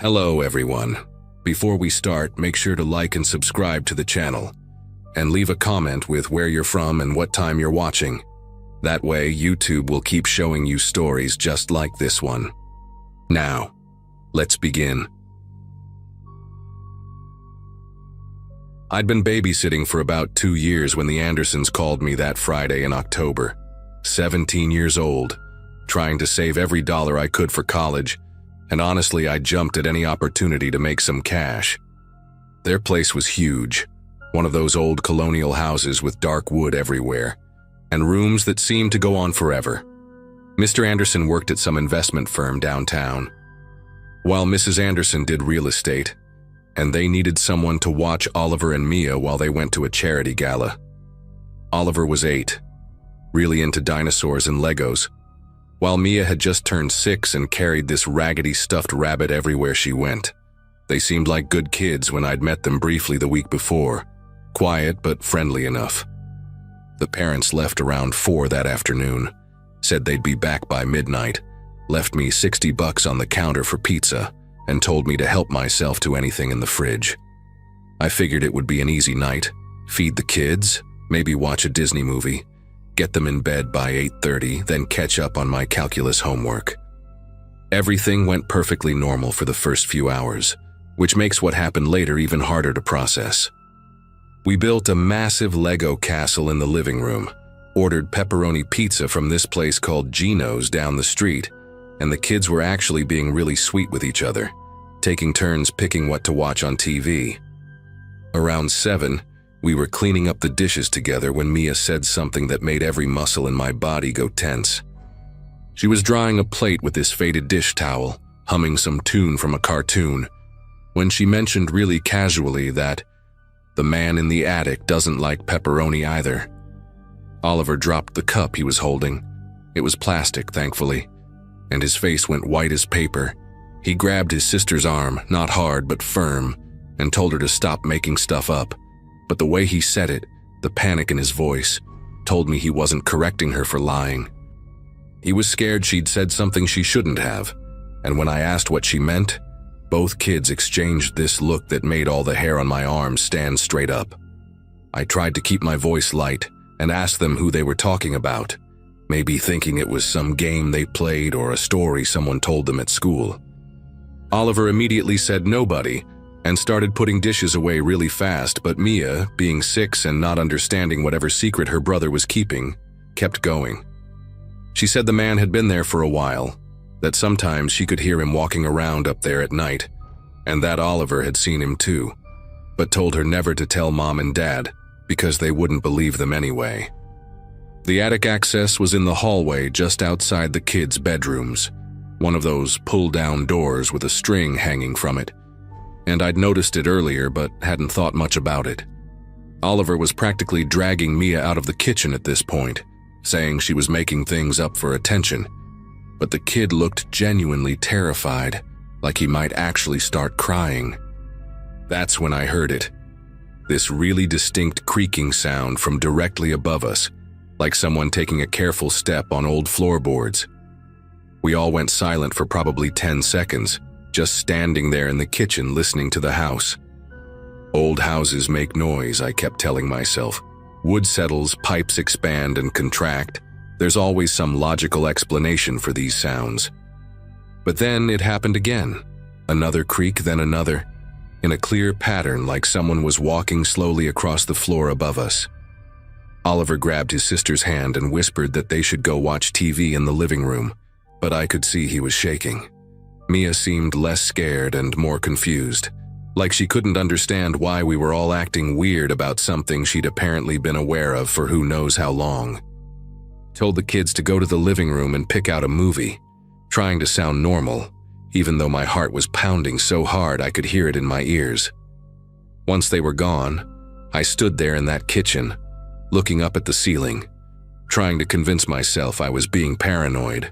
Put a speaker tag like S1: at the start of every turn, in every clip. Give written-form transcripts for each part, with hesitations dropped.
S1: Hello everyone. Before we start, make sure to like and subscribe to the channel, and leave a comment with where you're from and what time you're watching. That way, YouTube will keep showing you stories just like this one. Now, let's begin. I'd been babysitting for about 2 years when the Andersons called me that Friday in October. 17 years old, trying to save every dollar I could for college, and honestly, I jumped at any opportunity to make some cash. Their place was huge, one of those old colonial houses with dark wood everywhere, and rooms that seemed to go on forever. Mr. Anderson worked at some investment firm downtown, while Mrs. Anderson did real estate, and they needed someone to watch Oliver and Mia while they went to a charity gala. Oliver was 8, really into dinosaurs and Legos, while Mia had just turned 6 and carried this raggedy stuffed rabbit everywhere she went. They seemed like good kids when I'd met them briefly the week before, quiet but friendly enough. The parents left around 4 that afternoon, said they'd be back by midnight, left me $60 on the counter for pizza, and told me to help myself to anything in the fridge. I figured it would be an easy night, feed the kids, maybe watch a Disney movie, get them in bed by 8:30, then catch up on my calculus homework. Everything went perfectly normal for the first few hours, which makes what happened later even harder to process. We built a massive Lego castle in the living room, ordered pepperoni pizza from this place called Gino's down the street, and the kids were actually being really sweet with each other, taking turns picking what to watch on TV. Around 7, we were cleaning up the dishes together when Mia said something that made every muscle in my body go tense. She was drying a plate with this faded dish towel, humming some tune from a cartoon, when she mentioned really casually that the man in the attic doesn't like pepperoni either. Oliver dropped the cup he was holding. It was plastic, thankfully, and his face went white as paper. He grabbed his sister's arm, not hard but firm, and told her to stop making stuff up. But the way he said it, the panic in his voice, told me he wasn't correcting her for lying. He was scared she'd said something she shouldn't have, and when I asked what she meant, both kids exchanged this look that made all the hair on my arms stand straight up. I tried to keep my voice light and asked them who they were talking about, maybe thinking it was some game they played or a story someone told them at school. Oliver immediately said nobody, and started putting dishes away really fast, but Mia, being 6 and not understanding whatever secret her brother was keeping, kept going. She said the man had been there for a while, that sometimes she could hear him walking around up there at night, and that Oliver had seen him too, but told her never to tell Mom and Dad, because they wouldn't believe them anyway. The attic access was in the hallway just outside the kids' bedrooms, one of those pull-down doors with a string hanging from it, and I'd noticed it earlier but hadn't thought much about it. Oliver was practically dragging Mia out of the kitchen at this point, saying she was making things up for attention, but the kid looked genuinely terrified, like he might actually start crying. That's when I heard it, this really distinct creaking sound from directly above us, like someone taking a careful step on old floorboards. We all went silent for probably 10 seconds, just standing there in the kitchen listening to the house. Old houses make noise, I kept telling myself. Wood settles, pipes expand and contract. There's always some logical explanation for these sounds. But then it happened again. Another creak, then another, in a clear pattern like someone was walking slowly across the floor above us. Oliver grabbed his sister's hand and whispered that they should go watch TV in the living room, but I could see he was shaking. Mia seemed less scared and more confused, like she couldn't understand why we were all acting weird about something she'd apparently been aware of for who knows how long. Told the kids to go to the living room and pick out a movie, trying to sound normal, even though my heart was pounding so hard I could hear it in my ears. Once they were gone, I stood there in that kitchen, looking up at the ceiling, trying to convince myself I was being paranoid.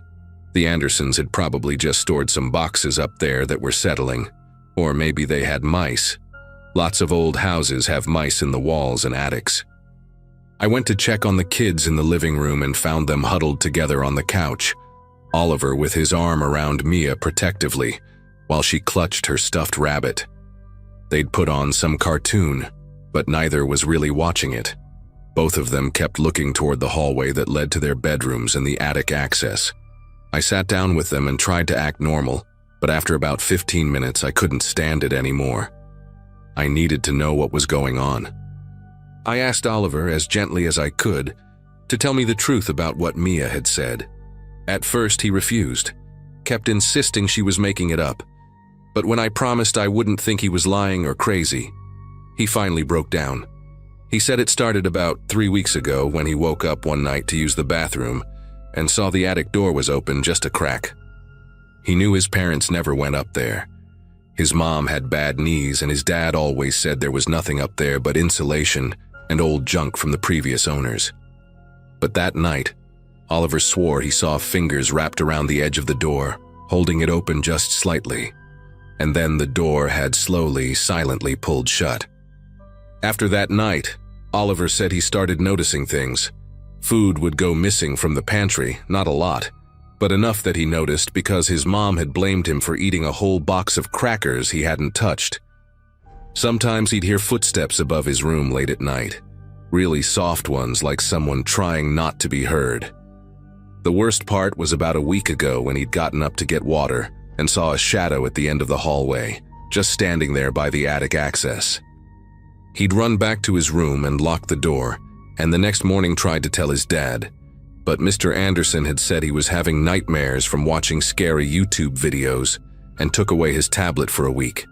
S1: The Andersons had probably just stored some boxes up there that were settling, or maybe they had mice. Lots of old houses have mice in the walls and attics. I went to check on the kids in the living room and found them huddled together on the couch, Oliver with his arm around Mia protectively, while she clutched her stuffed rabbit. They'd put on some cartoon, but neither was really watching it. Both of them kept looking toward the hallway that led to their bedrooms and the attic access. I sat down with them and tried to act normal, but after about 15 minutes I couldn't stand it anymore. I needed to know what was going on. I asked Oliver as gently as I could to tell me the truth about what Mia had said. At first he refused, kept insisting she was making it up, but when I promised I wouldn't think he was lying or crazy, he finally broke down. He said it started about 3 weeks ago when he woke up one night to use the bathroom and saw the attic door was open just a crack. He knew his parents never went up there. His mom had bad knees and his dad always said there was nothing up there but insulation and old junk from the previous owners. But that night, Oliver swore he saw fingers wrapped around the edge of the door, holding it open just slightly, and then the door had slowly, silently pulled shut. After that night, Oliver said he started noticing things. Food would go missing from the pantry, not a lot, but enough that he noticed because his mom had blamed him for eating a whole box of crackers he hadn't touched. Sometimes he'd hear footsteps above his room late at night, really soft ones like someone trying not to be heard. The worst part was about a week ago when he'd gotten up to get water and saw a shadow at the end of the hallway, just standing there by the attic access. He'd run back to his room and locked the door, and the next morning tried to tell his dad, but Mr. Anderson had said he was having nightmares from watching scary YouTube videos and took away his tablet for a week.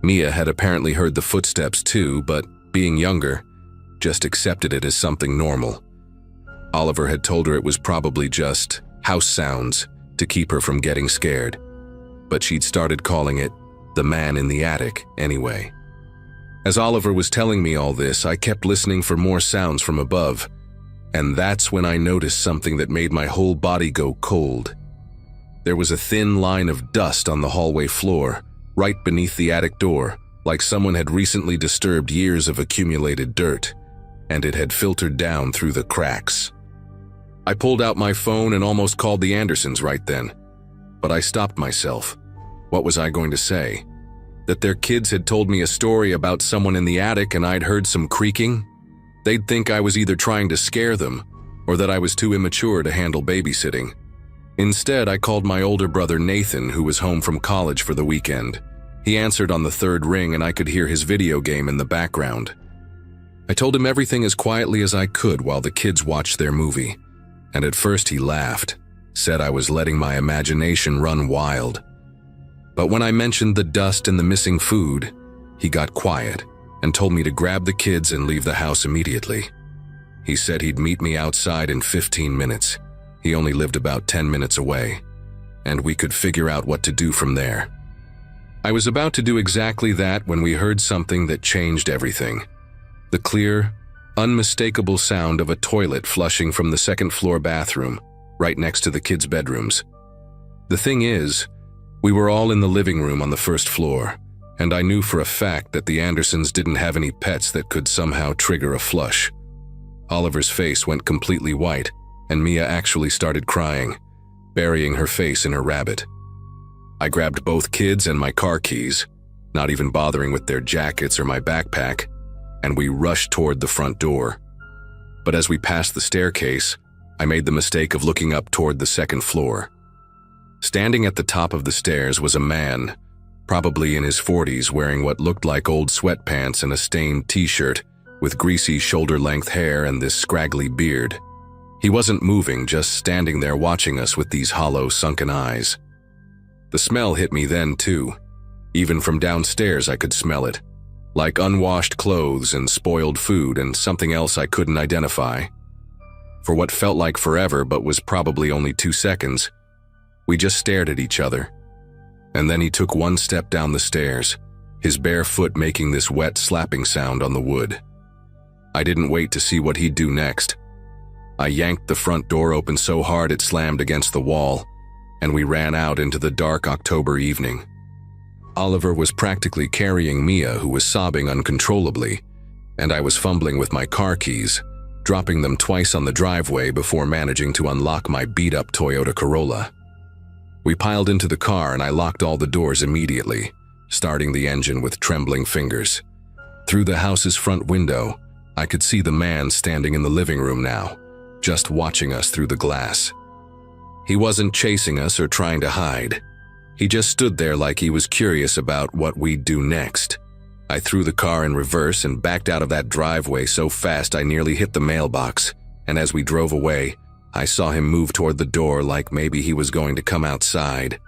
S1: Mia had apparently heard the footsteps too, but being younger, just accepted it as something normal. Oliver had told her it was probably just house sounds to keep her from getting scared, but she'd started calling it the man in the attic anyway. As Oliver was telling me all this, I kept listening for more sounds from above, and that's when I noticed something that made my whole body go cold. There was a thin line of dust on the hallway floor, right beneath the attic door, like someone had recently disturbed years of accumulated dirt, and it had filtered down through the cracks. I pulled out my phone and almost called the Andersons right then, but I stopped myself. What was I going to say? That their kids had told me a story about someone in the attic and I'd heard some creaking? They'd think I was either trying to scare them or that I was too immature to handle babysitting. Instead, I called my older brother Nathan, who was home from college for the weekend. He answered on the third ring and I could hear his video game in the background. I told him everything as quietly as I could while the kids watched their movie, and at first he laughed, said I was letting my imagination run wild. But when I mentioned the dust and the missing food, he got quiet and told me to grab the kids and leave the house immediately. He said he'd meet me outside in 15 minutes. He only lived about 10 minutes away, and we could figure out what to do from there. I was about to do exactly that when we heard something that changed everything. The clear, unmistakable sound of a toilet flushing from the second-floor bathroom, right next to the kids' bedrooms. The thing is, we were all in the living room on the first floor, and I knew for a fact that the Andersons didn't have any pets that could somehow trigger a flush. Oliver's face went completely white, and Mia actually started crying, burying her face in her rabbit. I grabbed both kids and my car keys, not even bothering with their jackets or my backpack, and we rushed toward the front door. But as we passed the staircase, I made the mistake of looking up toward the second floor. Standing at the top of the stairs was a man, probably in his 40s, wearing what looked like old sweatpants and a stained t-shirt, with greasy shoulder-length hair and this scraggly beard. He wasn't moving, just standing there watching us with these hollow, sunken eyes. The smell hit me then, too. Even from downstairs I could smell it, like unwashed clothes and spoiled food and something else I couldn't identify. For what felt like forever but was probably only 2 seconds, we just stared at each other. And then he took one step down the stairs, his bare foot making this wet slapping sound on the wood. I didn't wait to see what he'd do next. I yanked the front door open so hard it slammed against the wall, and we ran out into the dark October evening. Oliver was practically carrying Mia, who was sobbing uncontrollably, and I was fumbling with my car keys, dropping them twice on the driveway before managing to unlock my beat-up Toyota Corolla. We piled into the car and I locked all the doors immediately, starting the engine with trembling fingers. Through the house's front window, I could see the man standing in the living room now, just watching us through the glass. He wasn't chasing us or trying to hide. He just stood there like he was curious about what we'd do next. I threw the car in reverse and backed out of that driveway so fast I nearly hit the mailbox, and as we drove away, I saw him move toward the door like maybe he was going to come outside.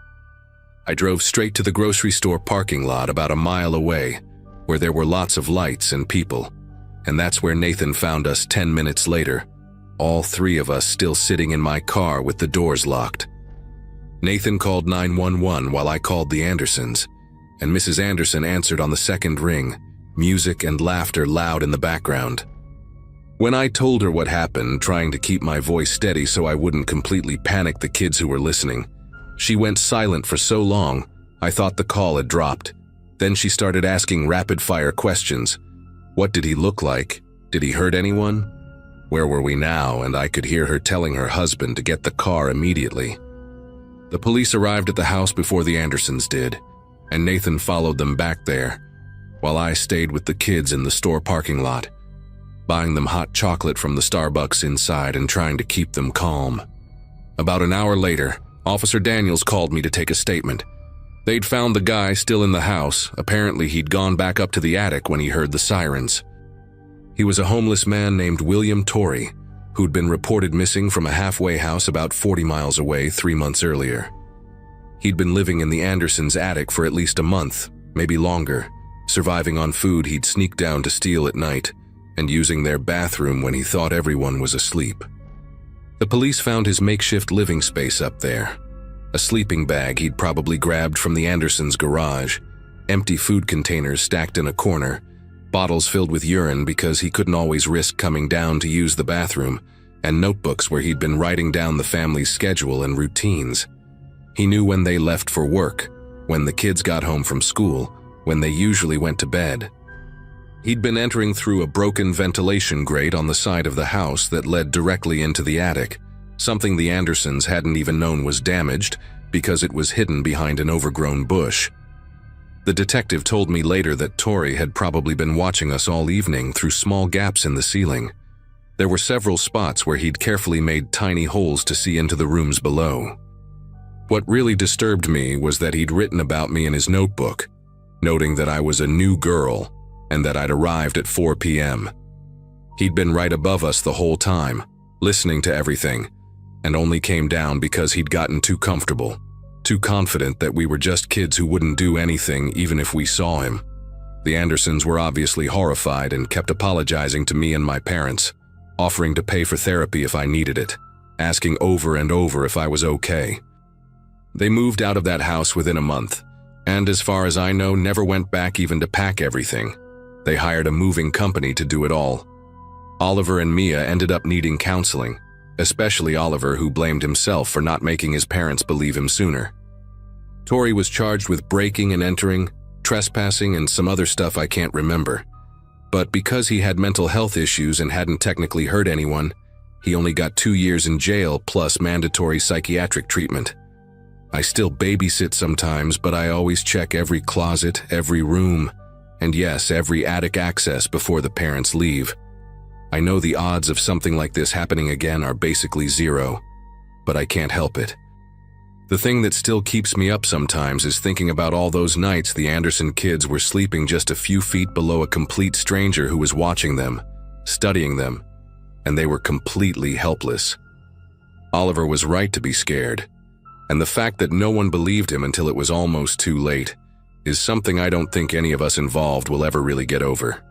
S1: I drove straight to the grocery store parking lot about a mile away, where there were lots of lights and people, and that's where Nathan found us 10 minutes later, all three of us still sitting in my car with the doors locked. Nathan called 911 while I called the Andersons, and Mrs. Anderson answered on the second ring, music and laughter loud in the background. When I told her what happened, trying to keep my voice steady so I wouldn't completely panic the kids who were listening, she went silent for so long, I thought the call had dropped. Then she started asking rapid-fire questions. What did he look like? Did he hurt anyone? Where were we now? And I could hear her telling her husband to get the car immediately. The police arrived at the house before the Andersons did, and Nathan followed them back there, while I stayed with the kids in the store parking lot, buying them hot chocolate from the Starbucks inside and trying to keep them calm. About an hour later, Officer Daniels called me to take a statement. They'd found the guy still in the house. Apparently he'd gone back up to the attic when he heard the sirens. He was a homeless man named William Torrey, who'd been reported missing from a halfway house about 40 miles away 3 months earlier. He'd been living in the Andersons' attic for at least a month, maybe longer, surviving on food he'd sneak down to steal at night, and using their bathroom when he thought everyone was asleep. The police found his makeshift living space up there. A sleeping bag he'd probably grabbed from the Andersons' garage, empty food containers stacked in a corner, bottles filled with urine because he couldn't always risk coming down to use the bathroom, and notebooks where he'd been writing down the family's schedule and routines. He knew when they left for work, when the kids got home from school, when they usually went to bed. He'd been entering through a broken ventilation grate on the side of the house that led directly into the attic, something the Andersons hadn't even known was damaged because it was hidden behind an overgrown bush. The detective told me later that Torrey had probably been watching us all evening through small gaps in the ceiling. There were several spots where he'd carefully made tiny holes to see into the rooms below. What really disturbed me was that he'd written about me in his notebook, noting that I was a new girl and that I'd arrived at 4 p.m. He'd been right above us the whole time, listening to everything, and only came down because he'd gotten too comfortable, too confident that we were just kids who wouldn't do anything even if we saw him. The Andersons were obviously horrified and kept apologizing to me and my parents, offering to pay for therapy if I needed it, asking over and over if I was okay. They moved out of that house within a month, and as far as I know, never went back even to pack everything. They hired a moving company to do it all. Oliver and Mia ended up needing counseling, especially Oliver, who blamed himself for not making his parents believe him sooner. Torrey was charged with breaking and entering, trespassing, and some other stuff I can't remember. But because he had mental health issues and hadn't technically hurt anyone, he only got 2 years in jail plus mandatory psychiatric treatment. I still babysit sometimes, but I always check every closet, every room, and yes, every attic access before the parents leave. I know the odds of something like this happening again are basically zero, but I can't help it. The thing that still keeps me up sometimes is thinking about all those nights the Anderson kids were sleeping just a few feet below a complete stranger who was watching them, studying them, and they were completely helpless. Oliver was right to be scared, and the fact that no one believed him until it was almost too late is something I don't think any of us involved will ever really get over.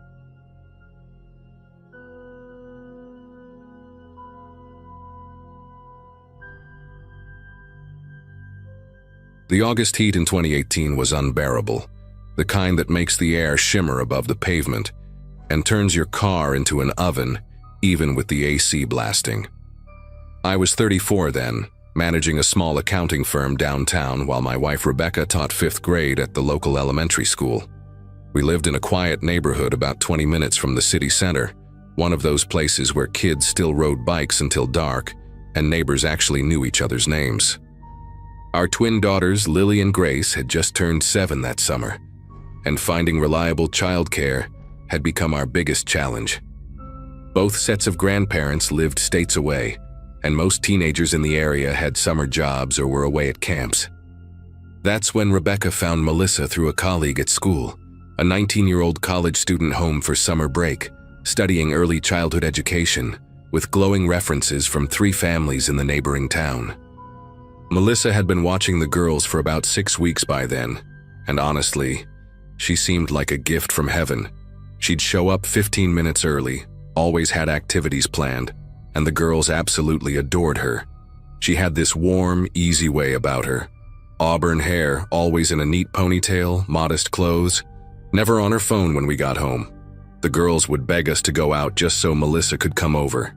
S1: The August heat in 2018 was unbearable, the kind that makes the air shimmer above the pavement and turns your car into an oven, even with the AC blasting. I was 34 then, managing a small accounting firm downtown while my wife Rebecca taught 5th grade at the local elementary school. We lived in a quiet neighborhood about 20 minutes from the city center, one of those places where kids still rode bikes until dark and neighbors actually knew each other's names. Our twin daughters, Lily and Grace, had just turned 7 that summer, and finding reliable childcare had become our biggest challenge. Both sets of grandparents lived states away, and most teenagers in the area had summer jobs or were away at camps. That's when Rebecca found Melissa through a colleague at school, a 19-year-old college student home for summer break, studying early childhood education, with glowing references from 3 families in the neighboring town. Melissa had been watching the girls for about 6 weeks by then, and honestly, she seemed like a gift from heaven. She'd show up 15 minutes early, always had activities planned, and the girls absolutely adored her. She had this warm, easy way about her. Auburn hair, always in a neat ponytail, modest clothes, never on her phone when we got home. The girls would beg us to go out just so Melissa could come over.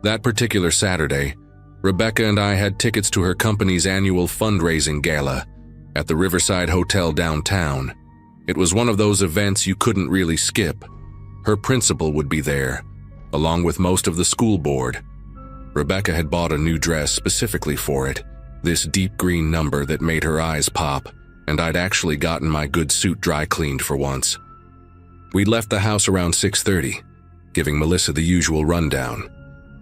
S1: That particular Saturday, Rebecca and I had tickets to her company's annual fundraising gala at the Riverside Hotel downtown. It was one of those events you couldn't really skip. Her principal would be there, along with most of the school board. Rebecca had bought a new dress specifically for it, this deep green number that made her eyes pop, and I'd actually gotten my good suit dry cleaned for once. We'd left the house around 6:30, giving Melissa the usual rundown.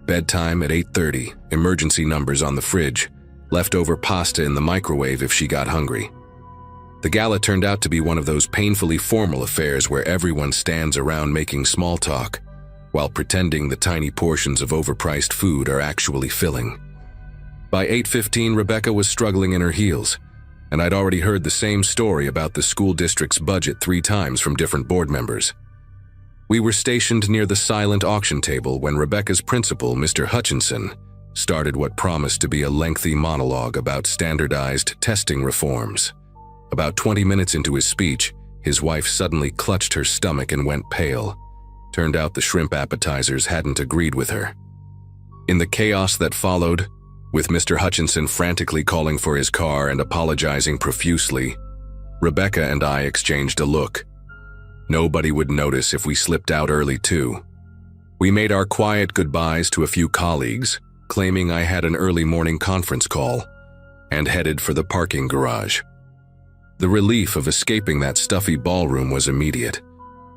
S1: Bedtime at 8:30, emergency numbers on the fridge, leftover pasta in the microwave if she got hungry. The gala turned out to be one of those painfully formal affairs where everyone stands around making small talk, while pretending the tiny portions of overpriced food are actually filling. By 8:15, Rebecca was struggling in her heels, and I'd already heard the same story about the school district's budget 3 times from different board members. We were stationed near the silent auction table when Rebecca's principal, Mr. Hutchinson, started what promised to be a lengthy monologue about standardized testing reforms. About 20 minutes into his speech, his wife suddenly clutched her stomach and went pale. Turned out the shrimp appetizers hadn't agreed with her. In the chaos that followed, with Mr. Hutchinson frantically calling for his car and apologizing profusely, Rebecca and I exchanged a look. Nobody would notice if we slipped out early too. We made our quiet goodbyes to a few colleagues, claiming I had an early morning conference call, and headed for the parking garage. The relief of escaping that stuffy ballroom was immediate.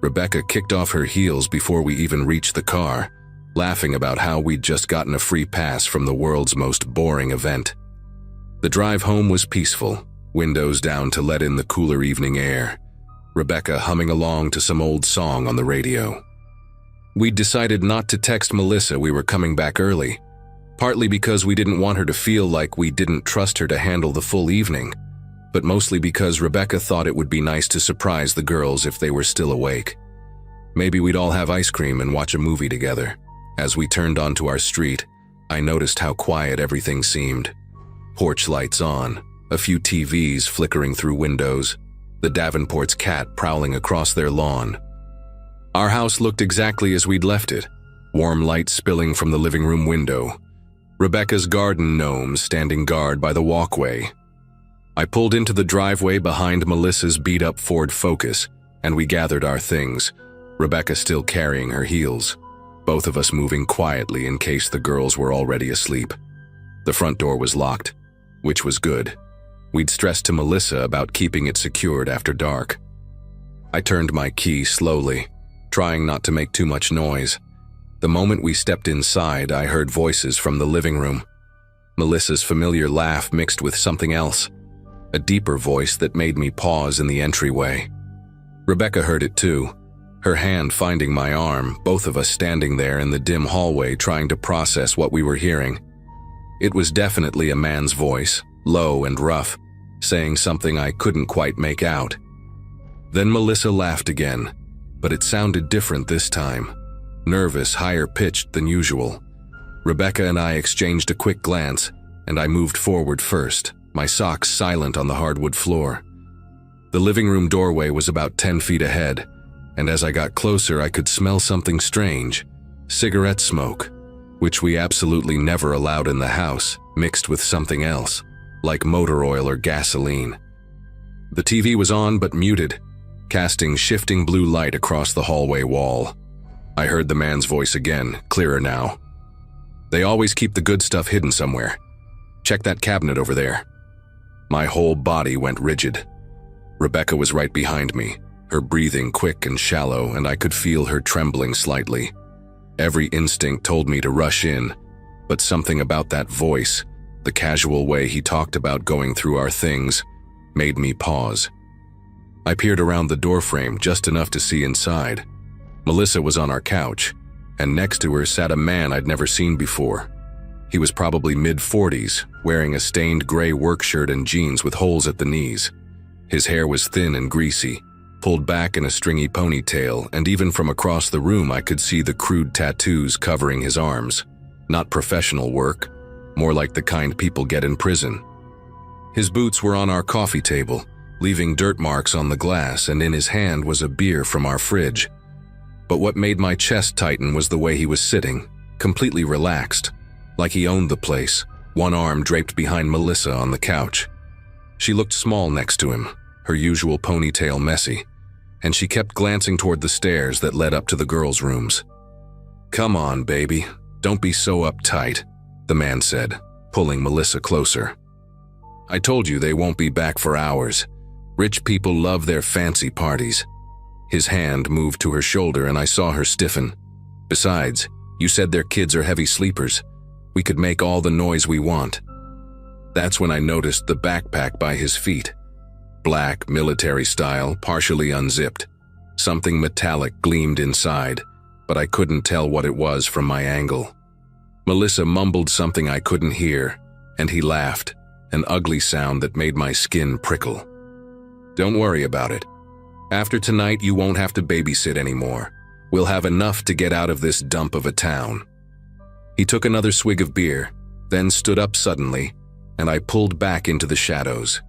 S1: Rebecca kicked off her heels before we even reached the car, laughing about how we'd just gotten a free pass from the world's most boring event. The drive home was peaceful, windows down to let in the cooler evening air, Rebecca humming along to some old song on the radio. We'd decided not to text Melissa we were coming back early, partly because we didn't want her to feel like we didn't trust her to handle the full evening, but mostly because Rebecca thought it would be nice to surprise the girls if they were still awake. Maybe we'd all have ice cream and watch a movie together. As we turned onto our street, I noticed how quiet everything seemed. Porch lights on, a few TVs flickering through windows, the Davenport's cat prowling across their lawn. Our house looked exactly as we'd left it, warm light spilling from the living room window, Rebecca's garden gnomes standing guard by the walkway. I pulled into the driveway behind Melissa's beat-up Ford Focus, and we gathered our things, Rebecca still carrying her heels, both of us moving quietly in case the girls were already asleep. The front door was locked, which was good. We'd stressed to Melissa about keeping it secured after dark. I turned my key slowly, trying not to make too much noise. The moment we stepped inside, I heard voices from the living room. Melissa's familiar laugh mixed with something else, a deeper voice that made me pause in the entryway. Rebecca heard it too, her hand finding my arm, both of us standing there in the dim hallway trying to process what we were hearing. It was definitely a man's voice, low and rough, saying something I couldn't quite make out. Then Melissa laughed again, but it sounded different this time, nervous, higher-pitched than usual. Rebecca and I exchanged a quick glance, and I moved forward first, my socks silent on the hardwood floor. The living room doorway was about 10 feet ahead, and as I got closer I could smell something strange, cigarette smoke, which we absolutely never allowed in the house, mixed with something else, like motor oil or gasoline. The TV was on but muted, casting shifting blue light across the hallway wall. I heard the man's voice again, clearer now. "They always keep the good stuff hidden somewhere. Check that cabinet over there." My whole body went rigid. Rebecca was right behind me, her breathing quick and shallow, and I could feel her trembling slightly. Every instinct told me to rush in, but something about that voice, the casual way he talked about going through our things, made me pause. I peered around the doorframe just enough to see inside. Melissa was on our couch, and next to her sat a man I'd never seen before. He was probably mid-40s, wearing a stained gray work shirt and jeans with holes at the knees. His hair was thin and greasy, pulled back in a stringy ponytail, and even from across the room I could see the crude tattoos covering his arms. Not professional work, more like the kind people get in prison. His boots were on our coffee table, leaving dirt marks on the glass, and in his hand was a beer from our fridge. But what made my chest tighten was the way he was sitting, completely relaxed, like he owned the place, one arm draped behind Melissa on the couch. She looked small next to him, her usual ponytail messy, and she kept glancing toward the stairs that led up to the girls' rooms. "Come on, baby, don't be so uptight," the man said, pulling Melissa closer. "I told you they won't be back for hours. Rich people love their fancy parties." His hand moved to her shoulder and I saw her stiffen. "Besides, you said their kids are heavy sleepers. We could make all the noise we want." That's when I noticed the backpack by his feet. Black, military style, partially unzipped. Something metallic gleamed inside, but I couldn't tell what it was from my angle. Melissa mumbled something I couldn't hear, and he laughed, an ugly sound that made my skin prickle. "Don't worry about it. After tonight, you won't have to babysit anymore. We'll have enough to get out of this dump of a town." He took another swig of beer, then stood up suddenly, and I pulled back into the shadows.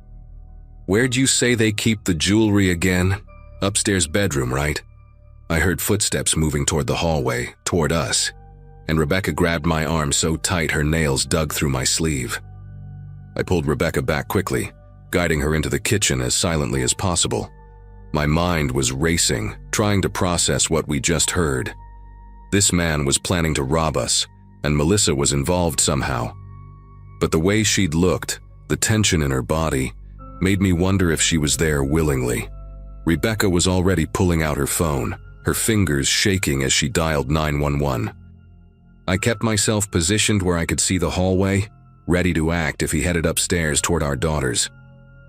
S1: "Where'd you say they keep the jewelry again? Upstairs bedroom, right?" I heard footsteps moving toward the hallway, toward us, and Rebecca grabbed my arm so tight her nails dug through my sleeve. I pulled Rebecca back quickly, guiding her into the kitchen as silently as possible. My mind was racing, trying to process what we just heard. This man was planning to rob us, and Melissa was involved somehow. But the way she'd looked, the tension in her body, made me wonder if she was there willingly. Rebecca was already pulling out her phone, her fingers shaking as she dialed 911. I kept myself positioned where I could see the hallway, ready to act if he headed upstairs toward our daughters.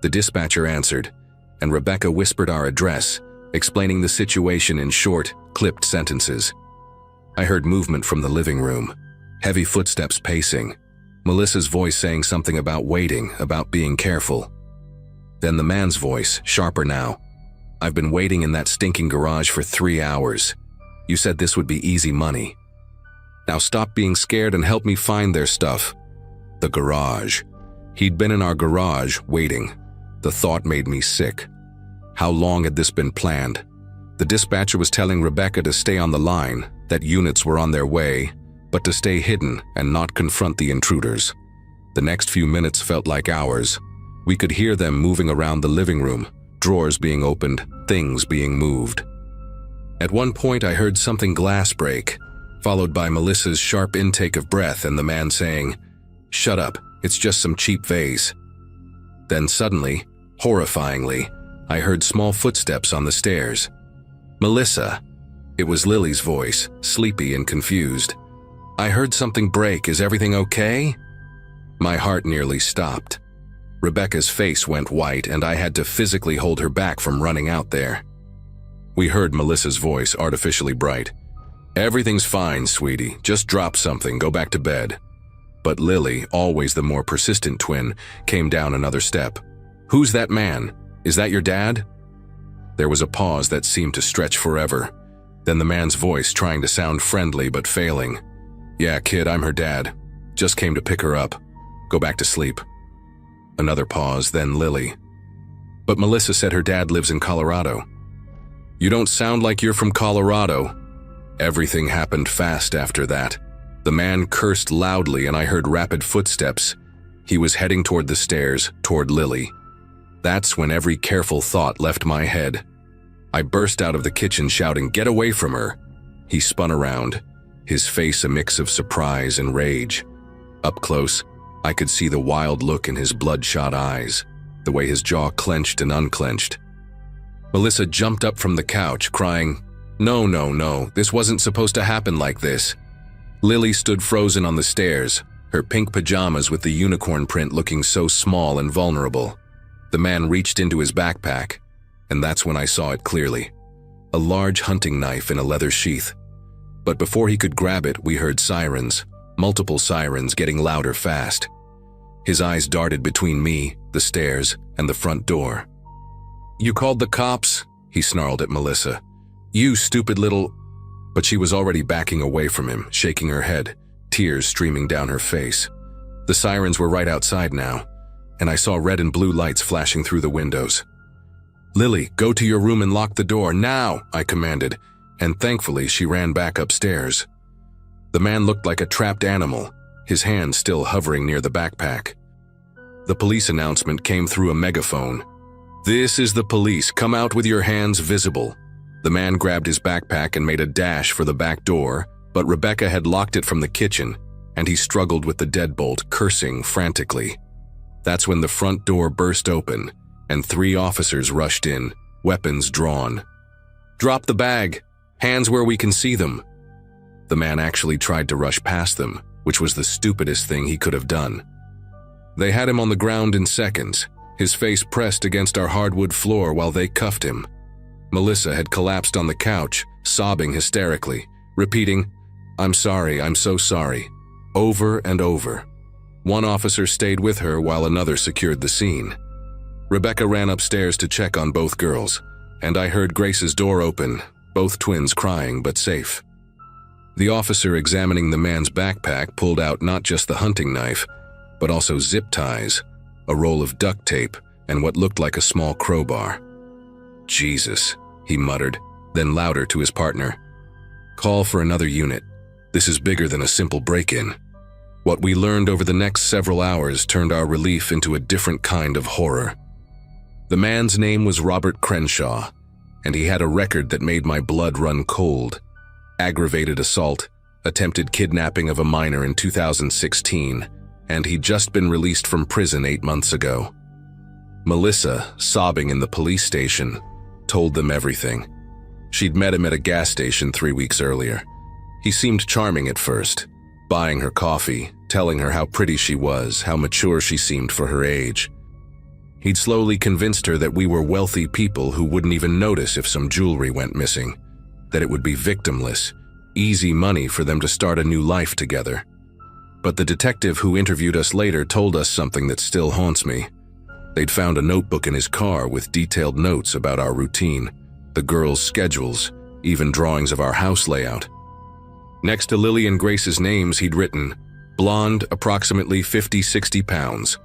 S1: The dispatcher answered, and Rebecca whispered our address, explaining the situation in short, clipped sentences. I heard movement from the living room, heavy footsteps pacing, Melissa's voice saying something about waiting, about being careful. Then the man's voice, sharper now. "I've been waiting in that stinking garage for 3 hours. You said this would be easy money. Now stop being scared and help me find their stuff." The garage. He'd been in our garage, waiting. The thought made me sick. How long had this been planned? The dispatcher was telling Rebecca to stay on the line, that units were on their way, but to stay hidden and not confront the intruders. The next few minutes felt like hours. We could hear them moving around the living room, drawers being opened, things being moved. At one point I heard something glass break, followed by Melissa's sharp intake of breath and the man saying, "Shut up, it's just some cheap vase." Then suddenly, horrifyingly, I heard small footsteps on the stairs. "Melissa." It was Lily's voice, sleepy and confused. "I heard something break, is everything okay?" My heart nearly stopped. Rebecca's face went white and I had to physically hold her back from running out there. We heard Melissa's voice, artificially bright. "Everything's fine, sweetie, just drop something, go back to bed." But Lily, always the more persistent twin, came down another step. "Who's that man? Is that your dad?" There was a pause that seemed to stretch forever. Then the man's voice, trying to sound friendly but failing. "Yeah, kid, I'm her dad. Just came to pick her up. Go back to sleep." Another pause, then Lily. "But Melissa said her dad lives in Colorado." "You don't sound like you're from Colorado." Everything happened fast after that. The man cursed loudly and I heard rapid footsteps. He was heading toward the stairs, toward Lily. That's when every careful thought left my head. I burst out of the kitchen shouting, "Get away from her!" He spun around, his face a mix of surprise and rage. Up close, I could see the wild look in his bloodshot eyes. the way his jaw clenched and unclenched. Melissa jumped up from the couch, crying, "No, no, no, this wasn't supposed to happen like this." Lily stood frozen on the stairs, her pink pajamas with the unicorn print looking so small and vulnerable. The man reached into his backpack, and that's when I saw it clearly. A large hunting knife in a leather sheath. But before he could grab it, we heard sirens, multiple sirens getting louder fast. His eyes darted between me, the stairs, and the front door. "You called the cops?" he snarled at Melissa. "You stupid little—" But she was already backing away from him, shaking her head, tears streaming down her face. The sirens were right outside now, and I saw red and blue lights flashing through the windows. "Lily, go to your room and lock the door, now!" I commanded, and thankfully she ran back upstairs. The man looked like a trapped animal, his hand still hovering near the backpack. The police announcement came through a megaphone. "This is the police, come out with your hands visible." The man grabbed his backpack and made a dash for the back door, but Rebecca had locked it from the kitchen, and he struggled with the deadbolt, cursing frantically. That's when the front door burst open, and 3 officers rushed in, weapons drawn. "Drop the bag! Hands where we can see them!" The man actually tried to rush past them, which was the stupidest thing he could have done. They had him on the ground in seconds, his face pressed against our hardwood floor while they cuffed him. Melissa had collapsed on the couch, sobbing hysterically, repeating, "I'm sorry, I'm so sorry," over and over. One officer stayed with her while another secured the scene. Rebecca ran upstairs to check on both girls, and I heard Grace's door open, both twins crying but safe. The officer examining the man's backpack pulled out not just the hunting knife, but also zip ties, a roll of duct tape, and what looked like a small crowbar. "Jesus," he muttered, then louder to his partner, "Call for another unit. This is bigger than a simple break-in." What we learned over the next several hours turned our relief into a different kind of horror. The man's name was Robert Crenshaw, and he had a record that made my blood run cold. Aggravated assault, attempted kidnapping of a minor in 2016, and he'd just been released from prison 8 months ago. Melissa, sobbing in the police station, told them everything. She'd met him at a gas station 3 weeks earlier. He seemed charming at first, buying her coffee, telling her how pretty she was, how mature she seemed for her age. He'd slowly convinced her that we were wealthy people who wouldn't even notice if some jewelry went missing, that it would be victimless, easy money for them to start a new life together. But the detective who interviewed us later told us something that still haunts me. They'd found a notebook in his car with detailed notes about our routine, the girls' schedules, even drawings of our house layout. Next to Lily and Grace's names, he'd written, "Blonde, approximately 50-60 pounds.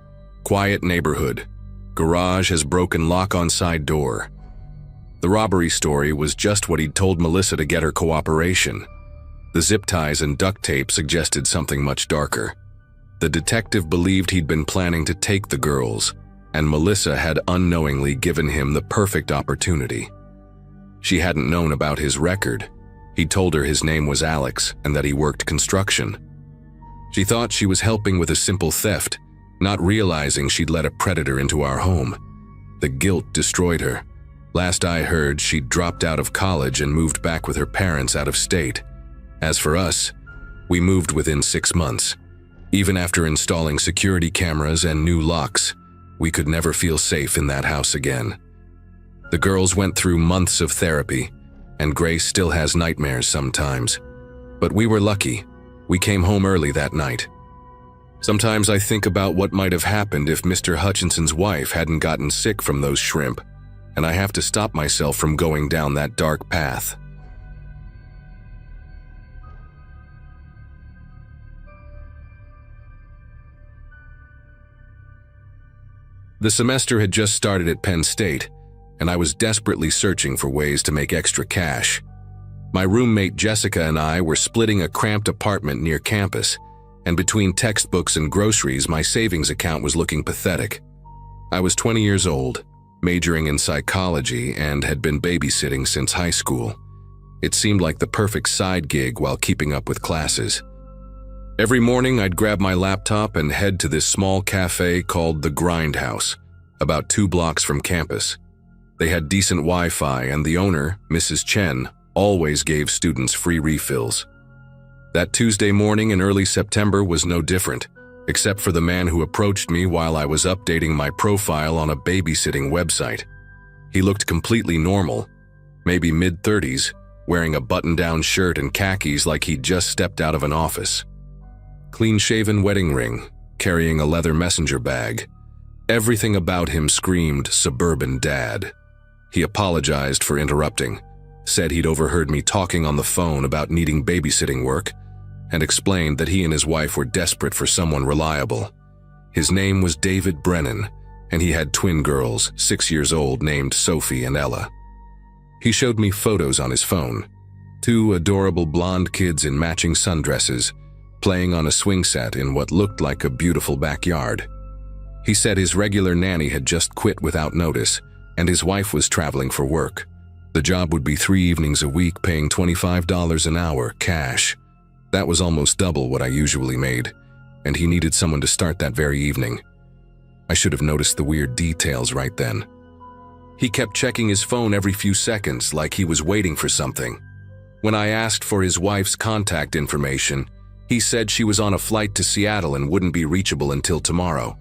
S1: Quiet neighborhood. Garage has broken lock on side door." The robbery story was just what he'd told Melissa to get her cooperation. The zip ties and duct tape suggested something much darker. The detective believed he'd been planning to take the girls, and Melissa had unknowingly given him the perfect opportunity. She hadn't known about his record. He'd told her his name was Alex and that he worked construction. She thought she was helping with a simple theft, not realizing she'd let a predator into our home. The guilt destroyed her. Last I heard, she'd dropped out of college and moved back with her parents out of state. As for us, we moved within 6 months. Even after installing security cameras and new locks, we could never feel safe in that house again. The girls went through months of therapy, and Grace still has nightmares sometimes. But we were lucky. We came home early that night. Sometimes I think about what might have happened if Mr. Hutchinson's wife hadn't gotten sick from those shrimp, and I have to stop myself from going down that dark path. The semester had just started at Penn State, and I was desperately searching for ways to make extra cash. My roommate Jessica and I were splitting a cramped apartment near campus, and between textbooks and groceries, my savings account was looking pathetic. I was 20 years old, majoring in psychology, and had been babysitting since high school. It seemed like the perfect side gig while keeping up with classes. Every morning, I'd grab my laptop and head to this small cafe called the Grindhouse, about 2 blocks from campus. They had decent Wi-Fi, and the owner, Mrs. Chen, always gave students free refills. That Tuesday morning in early September was no different, except for the man who approached me while I was updating my profile on a babysitting website. He looked completely normal, maybe mid-30s, wearing a button-down shirt and khakis like he'd just stepped out of an office. Clean-shaven wedding ring, carrying a leather messenger bag. Everything about him screamed suburban dad. He apologized for interrupting, said he'd overheard me talking on the phone about needing babysitting work, and explained that he and his wife were desperate for someone reliable. His name was David Brennan, and he had twin girls, 6 years old, named Sophie and Ella. He showed me photos on his phone. 2 adorable blonde kids in matching sundresses, playing on a swing set in what looked like a beautiful backyard. He said his regular nanny had just quit without notice, and his wife was traveling for work. The job would be 3 evenings a week, paying $25 an hour, cash. That was almost double what I usually made, and he needed someone to start that very evening. I should have noticed the weird details right then. He kept checking his phone every few seconds, like he was waiting for something. When I asked for his wife's contact information, he said she was on a flight to Seattle and wouldn't be reachable until tomorrow.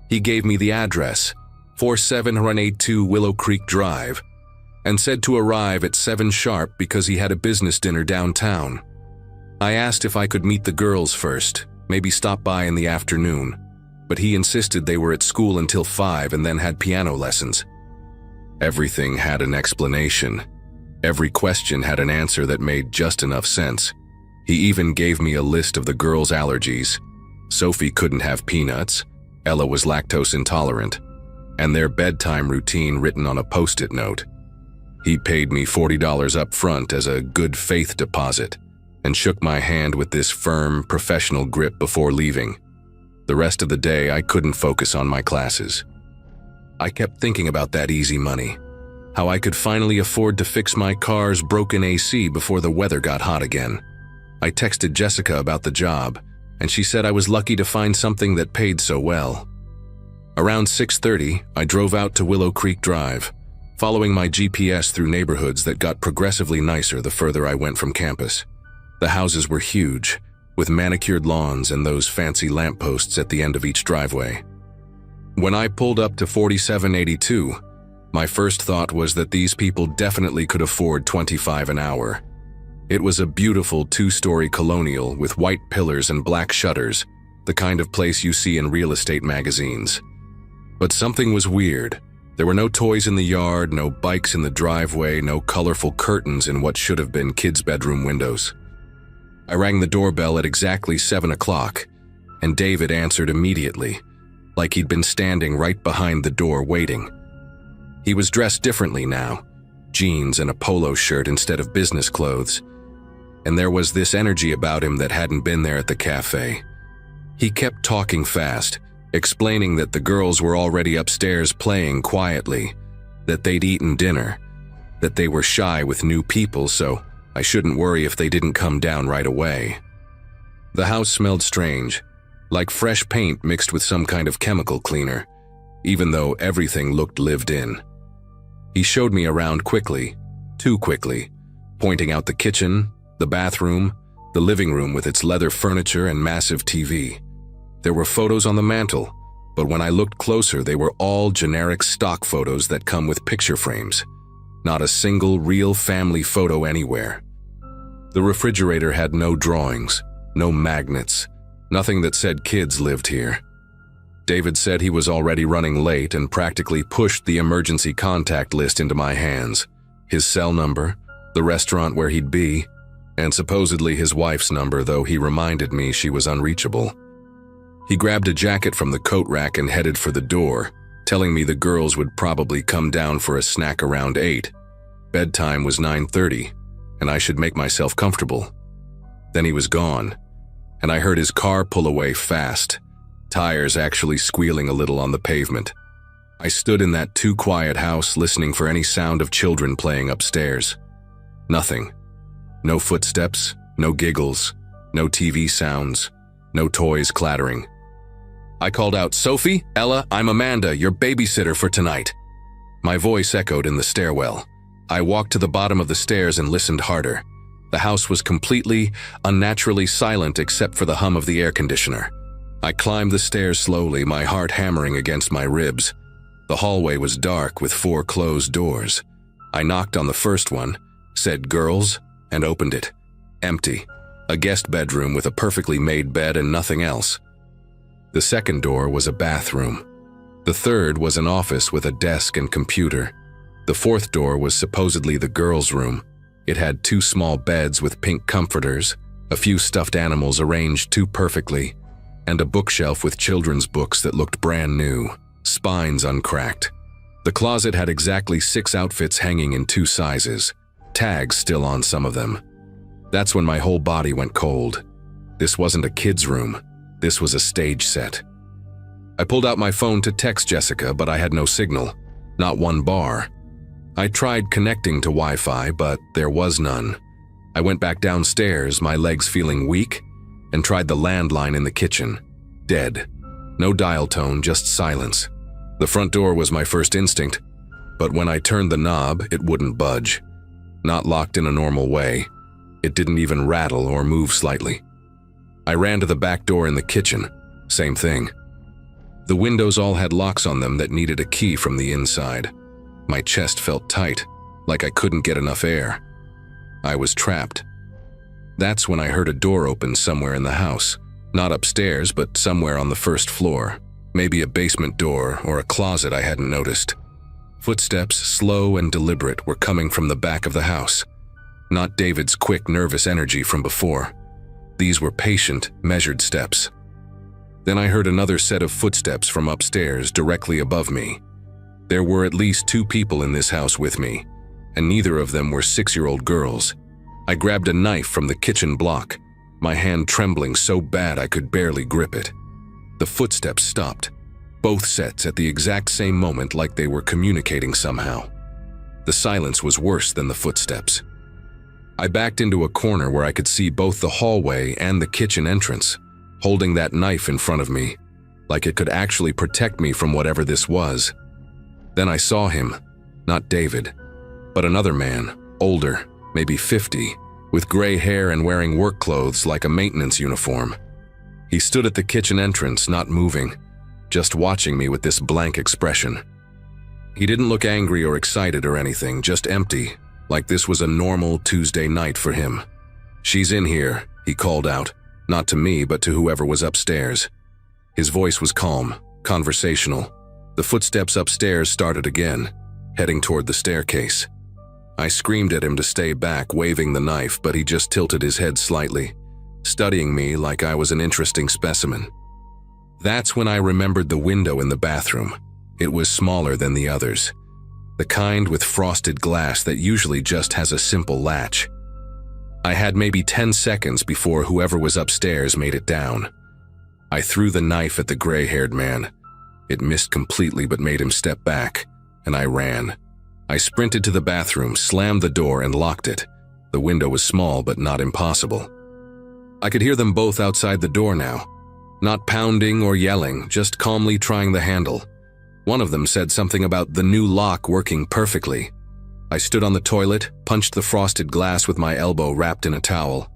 S1: He gave me the address, 4782 Willow Creek Drive, and said to arrive at 7 sharp because he had a business dinner downtown. I asked if I could meet the girls first, maybe stop by in the afternoon, but he insisted they were at school until 5 and then had piano lessons. Everything had an explanation. Every question had an answer that made just enough sense. He even gave me a list of the girls' allergies. Sophie couldn't have peanuts, Ella was lactose intolerant, and their bedtime routine written on a post-it note. He paid me $40 up front as a good faith deposit, and shook my hand with this firm, professional grip before leaving. The rest of the day, I couldn't focus on my classes. I kept thinking about that easy money, how I could finally afford to fix my car's broken AC before the weather got hot again. I texted Jessica about the job, and she said I was lucky to find something that paid so well. Around 6:30, I drove out to Willow Creek Drive, following my GPS through neighborhoods that got progressively nicer the further I went from campus. The houses were huge, with manicured lawns and those fancy lampposts at the end of each driveway. When I pulled up to 4782, my first thought was that these people definitely could afford $25 an hour. It was a beautiful 2-story colonial with white pillars and black shutters, the kind of place you see in real estate magazines. But something was weird. There were no toys in the yard, no bikes in the driveway, no colorful curtains in what should have been kids' bedroom windows. I rang the doorbell at exactly 7 o'clock, and David answered immediately, like he'd been standing right behind the door waiting. He was dressed differently now, jeans and a polo shirt instead of business clothes, and there was this energy about him that hadn't been there at the cafe. He kept talking fast, explaining that the girls were already upstairs playing quietly, that they'd eaten dinner, that they were shy with new people, so I shouldn't worry if they didn't come down right away. The house smelled strange, like fresh paint mixed with some kind of chemical cleaner, even though everything looked lived in. He showed me around quickly, too quickly, pointing out the kitchen, the bathroom, the living room with its leather furniture and massive TV. There were photos on the mantel, but when I looked closer, they were all generic stock photos that come with picture frames. Not a single real family photo anywhere. The refrigerator had no drawings, no magnets, nothing that said kids lived here. David said he was already running late and practically pushed the emergency contact list into my hands. His cell number, the restaurant where he'd be, and supposedly his wife's number, though he reminded me she was unreachable. He grabbed a jacket from the coat rack and headed for the door, telling me the girls would probably come down for a snack around 8. Bedtime was 9:30, and I should make myself comfortable. Then he was gone, and I heard his car pull away fast, tires actually squealing a little on the pavement. I stood in that too quiet house listening for any sound of children playing upstairs. Nothing. No footsteps, no giggles, no TV sounds, no toys clattering. I called out, "Sophie, Ella, I'm Amanda, your babysitter for tonight." My voice echoed in the stairwell. I walked to the bottom of the stairs and listened harder. The house was completely, unnaturally silent except for the hum of the air conditioner. I climbed the stairs slowly, my heart hammering against my ribs. The hallway was dark with 4 closed doors. I knocked on the first one, said "Girls," and opened it. Empty. A guest bedroom with a perfectly made bed and nothing else. The second door was a bathroom. The third was an office with a desk and computer. The fourth door was supposedly the girls' room. It had 2 small beds with pink comforters, a few stuffed animals arranged too perfectly, and a bookshelf with children's books that looked brand new, spines uncracked. The closet had exactly 6 outfits hanging in 2 sizes, tags still on some of them. That's when my whole body went cold. This wasn't a kid's room. This was a stage set. I pulled out my phone to text Jessica, but I had no signal, not one bar. I tried connecting to Wi-Fi, but there was none. I went back downstairs, my legs feeling weak, and tried the landline in the kitchen. Dead. No dial tone, just silence. The front door was my first instinct, but when I turned the knob, it wouldn't budge. Not locked in a normal way. It didn't even rattle or move slightly. I ran to the back door in the kitchen. Same thing. The windows all had locks on them that needed a key from the inside. My chest felt tight, like I couldn't get enough air. I was trapped. That's when I heard a door open somewhere in the house. Not upstairs, but somewhere on the first floor. Maybe a basement door or a closet I hadn't noticed. Footsteps, slow and deliberate, were coming from the back of the house. Not David's quick, nervous energy from before. These were patient, measured steps. Then I heard another set of footsteps from upstairs, directly above me. There were at least 2 people in this house with me, and neither of them were 6-year-old girls. I grabbed a knife from the kitchen block, my hand trembling so bad I could barely grip it. The footsteps stopped, both sets at the exact same moment, like they were communicating somehow. The silence was worse than the footsteps. I backed into a corner where I could see both the hallway and the kitchen entrance, holding that knife in front of me, like it could actually protect me from whatever this was. Then I saw him, not David, but another man, older, maybe 50, with gray hair and wearing work clothes like a maintenance uniform. He stood at the kitchen entrance, not moving, just watching me with this blank expression. He didn't look angry or excited or anything, just empty, like this was a normal Tuesday night for him. "She's in here," he called out, not to me but to whoever was upstairs. His voice was calm, conversational. The footsteps upstairs started again, heading toward the staircase. I screamed at him to stay back, waving the knife, but he just tilted his head slightly, studying me like I was an interesting specimen. That's when I remembered the window in the bathroom. It was smaller than the others, the kind with frosted glass that usually just has a simple latch. I had maybe 10 seconds before whoever was upstairs made it down. I threw the knife at the gray-haired man. It missed completely but made him step back, and I ran. I sprinted to the bathroom, slammed the door, and locked it. The window was small but not impossible. I could hear them both outside the door now, not pounding or yelling, just calmly trying the handle. One of them said something about the new lock working perfectly. I stood on the toilet, punched the frosted glass with my elbow wrapped in a towel.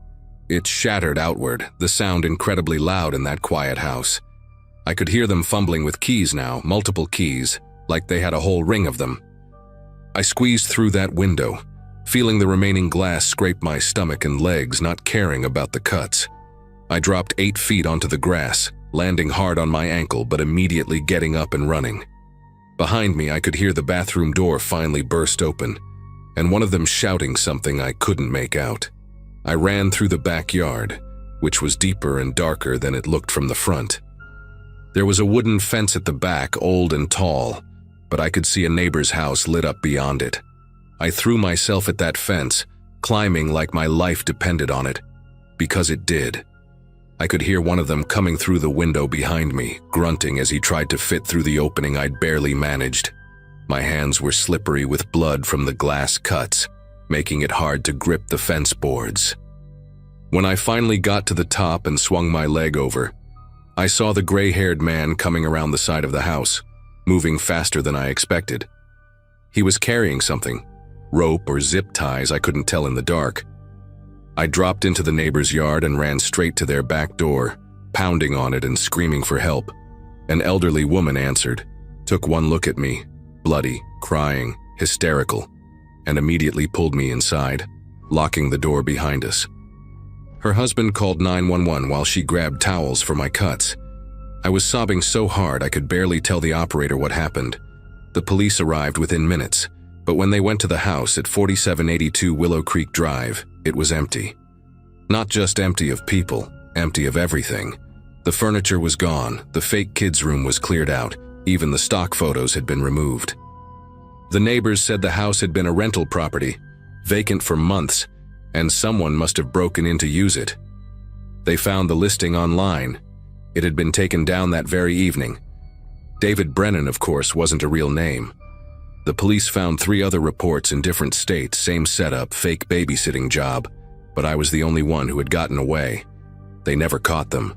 S1: It shattered outward, the sound incredibly loud in that quiet house. I could hear them fumbling with keys now, multiple keys, like they had a whole ring of them. I squeezed through that window, feeling the remaining glass scrape my stomach and legs, not caring about the cuts. I dropped 8 feet onto the grass, landing hard on my ankle but immediately getting up and running. Behind me, I could hear the bathroom door finally burst open, and one of them shouting something I couldn't make out. I ran through the backyard, which was deeper and darker than it looked from the front. There was a wooden fence at the back, old and tall, but I could see a neighbor's house lit up beyond it. I threw myself at that fence, climbing like my life depended on it, because it did. I could hear one of them coming through the window behind me, grunting as he tried to fit through the opening I'd barely managed. My hands were slippery with blood from the glass cuts, making it hard to grip the fence boards. When I finally got to the top and swung my leg over, I saw the gray-haired man coming around the side of the house, moving faster than I expected. He was carrying something, rope or zip ties, I couldn't tell in the dark. I dropped into the neighbor's yard and ran straight to their back door, pounding on it and screaming for help. An elderly woman answered, took one look at me, bloody, crying, hysterical, and immediately pulled me inside, locking the door behind us. Her husband called 911 while she grabbed towels for my cuts. I was sobbing so hard I could barely tell the operator what happened. The police arrived within minutes, but when they went to the house at 4782 Willow Creek Drive, it was empty. Not just empty of people, empty of everything. The furniture was gone, the fake kids' room was cleared out, even the stock photos had been removed. The neighbors said the house had been a rental property, vacant for months, and someone must have broken in to use it. They found the listing online. It had been taken down that very evening. David Brennan, of course, wasn't a real name. The police found 3 other reports in different states, same setup, fake babysitting job, but I was the only one who had gotten away. They never caught them.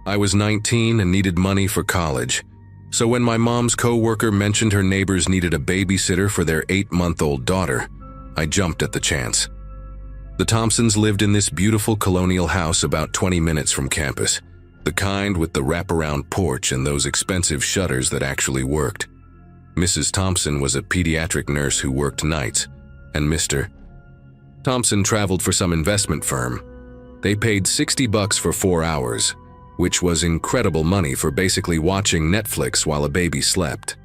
S1: I was 19 and needed money for college, so when my mom's co-worker mentioned her neighbors needed a babysitter for their 8-month-old daughter, I jumped at the chance. The Thompsons lived in this beautiful colonial house about 20 minutes from campus, the kind with the wraparound porch and those expensive shutters that actually worked. Mrs. Thompson was a pediatric nurse who worked nights, and Mr. Thompson traveled for some investment firm. They paid $60 for 4 hours, which was incredible money for basically watching Netflix while a baby slept.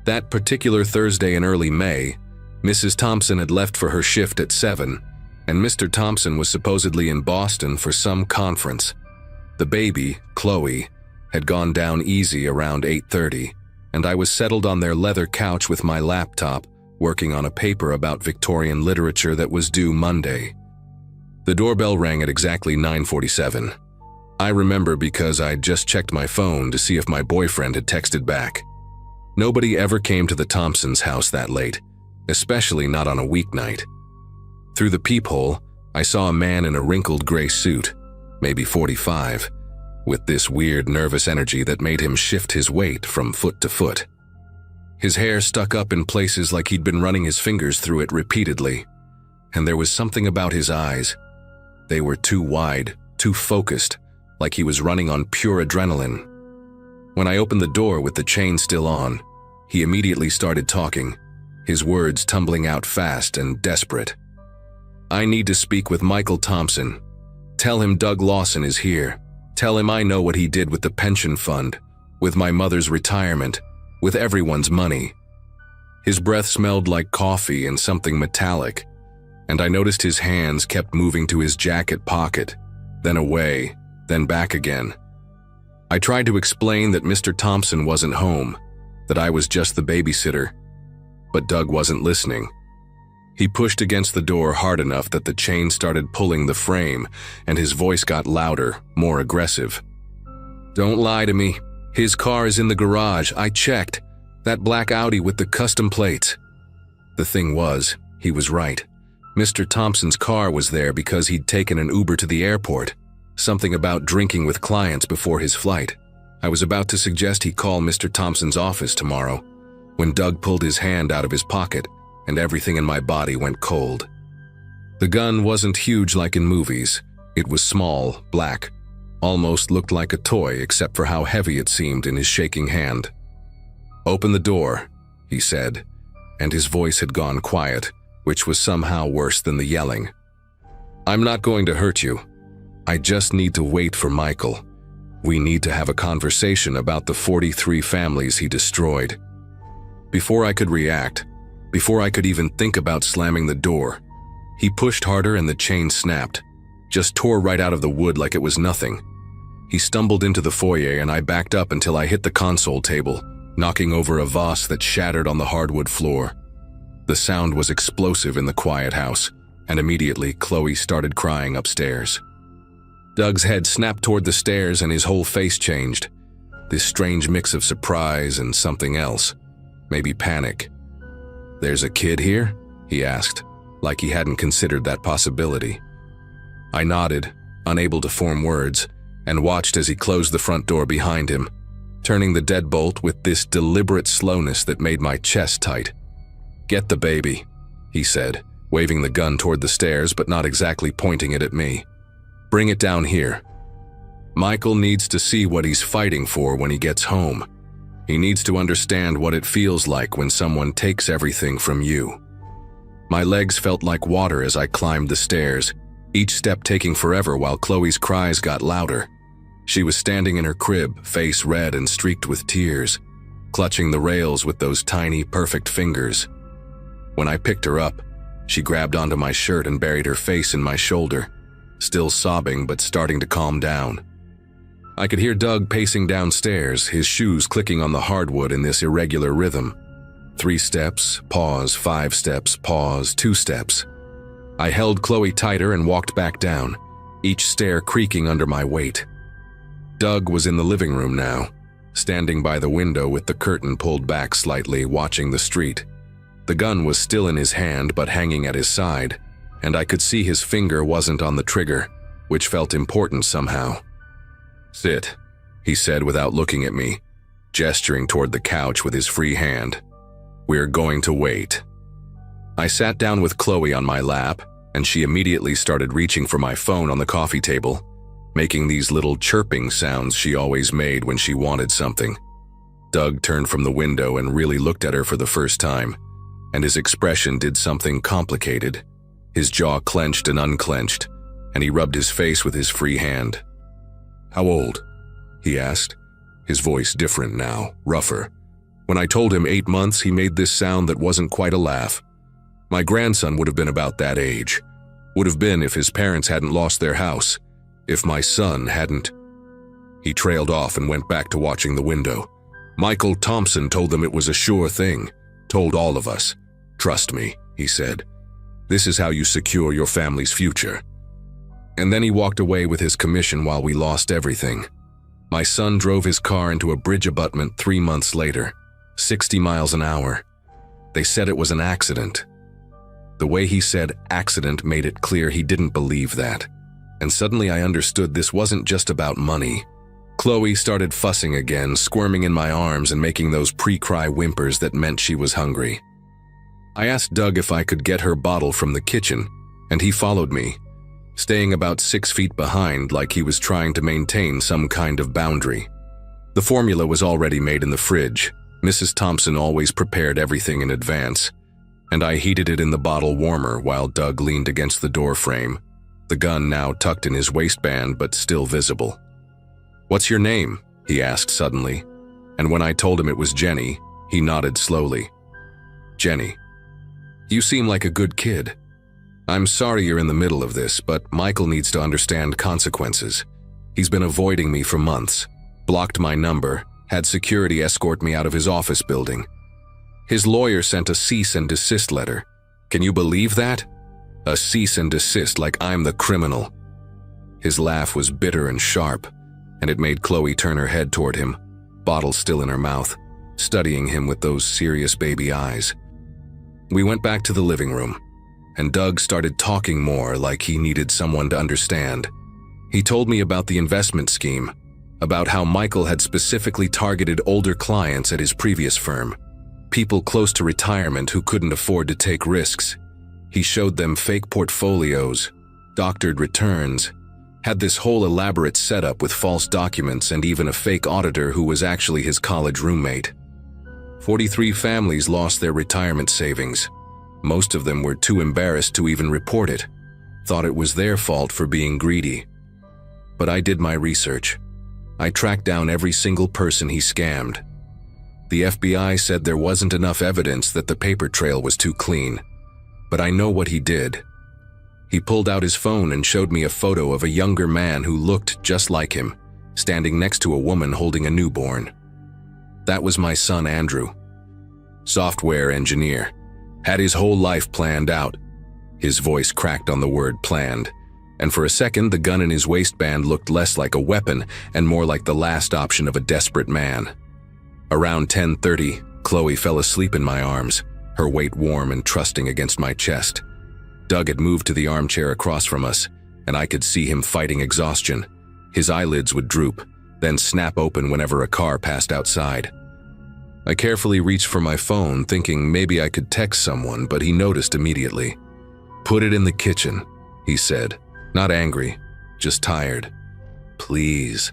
S1: That particular Thursday in early May, Mrs. Thompson had left for her shift at 7, and Mr. Thompson was supposedly in Boston for some conference. The baby, Chloe, had gone down easy around 8:30, and I was settled on their leather couch with my laptop, working on a paper about Victorian literature that was due Monday. The doorbell rang at exactly 9:47. I remember because I'd just checked my phone to see if my boyfriend had texted back. Nobody ever came to the Thompsons' house that late, especially not on a weeknight. Through the peephole, I saw a man in a wrinkled gray suit, maybe 45, with this weird nervous energy that made him shift his weight from foot to foot. His hair stuck up in places like he'd been running his fingers through it repeatedly, and there was something about his eyes. They were too wide, too focused, like he was running on pure adrenaline. When I opened the door with the chain still on, he immediately started talking, his words tumbling out fast and desperate. "I need to speak with Michael Thompson. Tell him Doug Lawson is here. Tell him I know what he did with the pension fund, with my mother's retirement, with everyone's money." His breath smelled like coffee and something metallic, and I noticed his hands kept moving to his jacket pocket, then away, then back again. I tried to explain that Mr. Thompson wasn't home, that I was just the babysitter, but Doug wasn't listening. He pushed against the door hard enough that the chain started pulling the frame, and his voice got louder, more aggressive. "Don't lie to me. His car is in the garage. I checked. That black Audi with the custom plates." The thing was, he was right. Mr. Thompson's car was there because he'd taken an Uber to the airport. Something about drinking with clients before his flight. I was about to suggest he call Mr. Thompson's office tomorrow, when Doug pulled his hand out of his pocket, and everything in my body went cold. The gun wasn't huge like in movies. It was small, black, almost looked like a toy except for how heavy it seemed in his shaking hand. "Open the door," he said, and his voice had gone quiet, which was somehow worse than the yelling. "I'm not going to hurt you. I just need to wait for Michael. We need to have a conversation about the 43 families he destroyed." Before I could react, before I could even think about slamming the door, he pushed harder and the chain snapped, just tore right out of the wood like it was nothing. He stumbled into the foyer and I backed up until I hit the console table, knocking over a vase that shattered on the hardwood floor. The sound was explosive in the quiet house, and immediately Chloe started crying upstairs. Doug's head snapped toward the stairs and his whole face changed. This strange mix of surprise and something else, maybe panic. "There's a kid here?" he asked, like he hadn't considered that possibility. I nodded, unable to form words, and watched as he closed the front door behind him, turning the deadbolt with this deliberate slowness that made my chest tight. "Get the baby," he said, waving the gun toward the stairs but not exactly pointing it at me. "Bring it down here. Michael needs to see what he's fighting for when he gets home. He needs to understand what it feels like when someone takes everything from you." My legs felt like water as I climbed the stairs, each step taking forever while Chloe's cries got louder. She was standing in her crib, face red and streaked with tears, clutching the rails with those tiny, perfect fingers. When I picked her up, she grabbed onto my shirt and buried her face in my shoulder, still sobbing but starting to calm down. I could hear Doug pacing downstairs, his shoes clicking on the hardwood in this irregular rhythm. 3 steps, pause, 5 steps, pause, 2 steps. I held Chloe tighter and walked back down, each stair creaking under my weight. Doug was in the living room now, standing by the window with the curtain pulled back slightly, watching the street. The gun was still in his hand but hanging at his side, and I could see his finger wasn't on the trigger, which felt important somehow. "Sit," he said without looking at me, gesturing toward the couch with his free hand. "We're going to wait." I sat down with Chloe on my lap, and she immediately started reaching for my phone on the coffee table, making these little chirping sounds she always made when she wanted something. Doug turned from the window and really looked at her for the first time, and his expression did something complicated. His jaw clenched and unclenched, and he rubbed his face with his free hand. "How old?" he asked, his voice different now, rougher. When I told him 8 months, he made this sound that wasn't quite a laugh. My grandson would have been about that age. Would have been if his parents hadn't lost their house. If my son hadn't. He trailed off and went back to watching the window. "Michael Thompson told them it was a sure thing. Told all of us. Trust me," he said. "This is how you secure your family's future." And then he walked away with his commission while we lost everything. My son drove his car into a bridge abutment 3 months later, 60 miles an hour. They said it was an accident. The way he said accident made it clear he didn't believe that. And suddenly I understood this wasn't just about money. Chloe started fussing again, squirming in my arms and making those pre-cry whimpers that meant she was hungry. I asked Doug if I could get her bottle from the kitchen, and he followed me, staying about 6 feet behind like he was trying to maintain some kind of boundary. The formula was already made in the fridge. Mrs. Thompson always prepared everything in advance, and I heated it in the bottle warmer while Doug leaned against the door frame, the gun now tucked in his waistband but still visible. "What's your name?" he asked suddenly, and when I told him it was Jenny, he nodded slowly. "Jenny. You seem like a good kid. I'm sorry you're in the middle of this, but Michael needs to understand consequences. He's been avoiding me for months, blocked my number, had security escort me out of his office building. His lawyer sent a cease and desist letter. Can you believe that? A cease and desist like I'm the criminal." His laugh was bitter and sharp, and it made Chloe turn her head toward him, bottle still in her mouth, studying him with those serious baby eyes. We went back to the living room, and Doug started talking more like he needed someone to understand. He told me about the investment scheme, about how Michael had specifically targeted older clients at his previous firm, people close to retirement who couldn't afford to take risks. He showed them fake portfolios, doctored returns, had this whole elaborate setup with false documents and even a fake auditor who was actually his college roommate. 43 families lost their retirement savings. Most of them were too embarrassed to even report it, thought it was their fault for being greedy. But I did my research. I tracked down every single person he scammed. The FBI said there wasn't enough evidence that the paper trail was too clean. But I know what he did. He pulled out his phone and showed me a photo of a younger man who looked just like him, standing next to a woman holding a newborn. That was my son Andrew. Software engineer. Had his whole life planned out. His voice cracked on the word planned, and for a second the gun in his waistband looked less like a weapon and more like the last option of a desperate man. Around 10:30, Chloe fell asleep in my arms, her weight warm and trusting against my chest. Doug had moved to the armchair across from us, and I could see him fighting exhaustion. His eyelids would droop, then snap open whenever a car passed outside. I carefully reached for my phone, thinking maybe I could text someone, but he noticed immediately. "Put it in the kitchen," he said, not angry, just tired. "Please.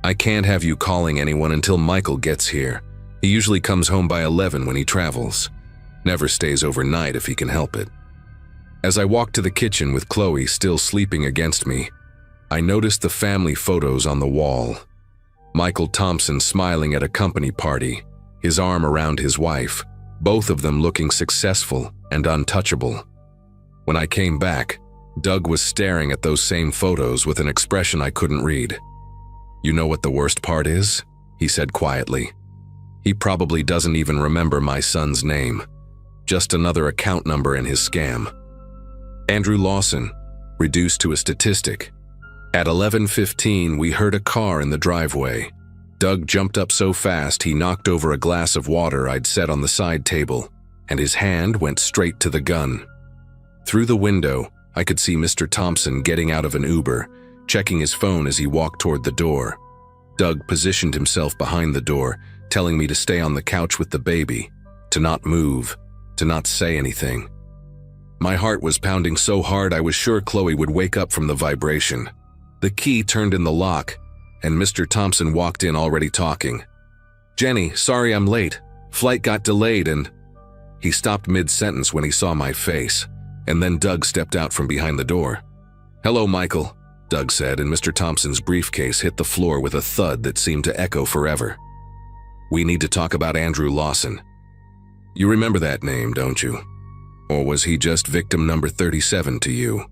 S1: I can't have you calling anyone until Michael gets here. He usually comes home by 11 when he travels. Never stays overnight if he can help it." As I walked to the kitchen with Chloe still sleeping against me, I noticed the family photos on the wall. Michael Thompson smiling at a company party, his arm around his wife, both of them looking successful and untouchable. When I came back, Doug was staring at those same photos with an expression I couldn't read. "You know what the worst part is?" he said quietly. "He probably doesn't even remember my son's name. Just another account number in his scam. Andrew Lawson, reduced to a statistic." At 11:15, we heard a car in the driveway. Doug jumped up so fast he knocked over a glass of water I'd set on the side table, and his hand went straight to the gun. Through the window, I could see Mr. Thompson getting out of an Uber, checking his phone as he walked toward the door. Doug positioned himself behind the door, telling me to stay on the couch with the baby, to not move, to not say anything. My heart was pounding so hard I was sure Chloe would wake up from the vibration. The key turned in the lock, and Mr. Thompson walked in already talking. "Jenny, sorry I'm late. Flight got delayed and—" He stopped mid-sentence when he saw my face, and then Doug stepped out from behind the door. "Hello, Michael," Doug said, and Mr. Thompson's briefcase hit the floor with a thud that seemed to echo forever. "We need to talk about Andrew Lawson. You remember that name, don't you? Or was he just victim number 37 to you?"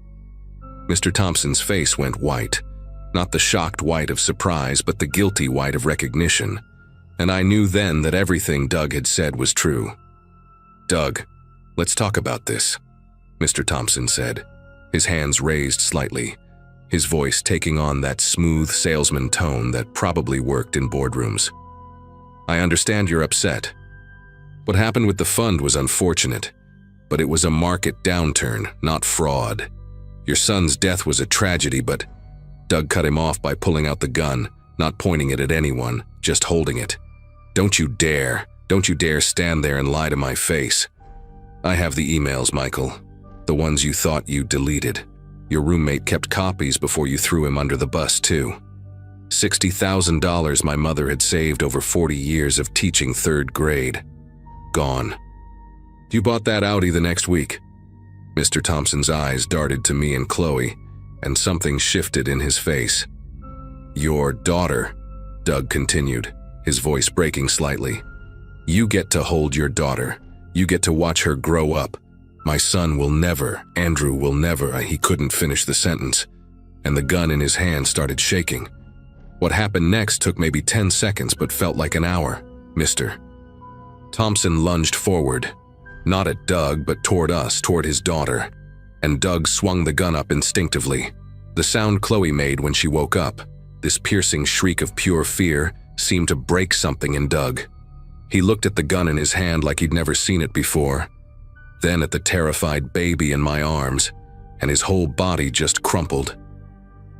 S1: Mr. Thompson's face went white, not the shocked white of surprise, but the guilty white of recognition, and I knew then that everything Doug had said was true. "Doug, let's talk about this," Mr. Thompson said, his hands raised slightly, his voice taking on that smooth salesman tone that probably worked in boardrooms. "I understand you're upset. What happened with the fund was unfortunate, but it was a market downturn, not fraud. Your son's death was a tragedy, but—" Doug cut him off by pulling out the gun, not pointing it at anyone, just holding it. Don't you dare stand there and lie to my face. I have the emails, Michael. The ones you thought you deleted. Your roommate kept copies before you threw him under the bus, too. $60,000 my mother had saved over 40 years of teaching 3rd grade. Gone. You bought that Audi the next week." Mr. Thompson's eyes darted to me and Chloe, and something shifted in his face. "Your daughter," Doug continued, his voice breaking slightly. "You get to hold your daughter. You get to watch her grow up. My son will never, Andrew will never—" He couldn't finish the sentence, and the gun in his hand started shaking. What happened next took maybe 10 seconds but felt like an hour. Mr. Thompson lunged forward, not at Doug but toward us, toward his daughter, and Doug swung the gun up instinctively. The sound Chloe made when she woke up, this piercing shriek of pure fear, seemed to break something in Doug. He looked at the gun in his hand like he'd never seen it before, then at the terrified baby in my arms, and his whole body just crumpled.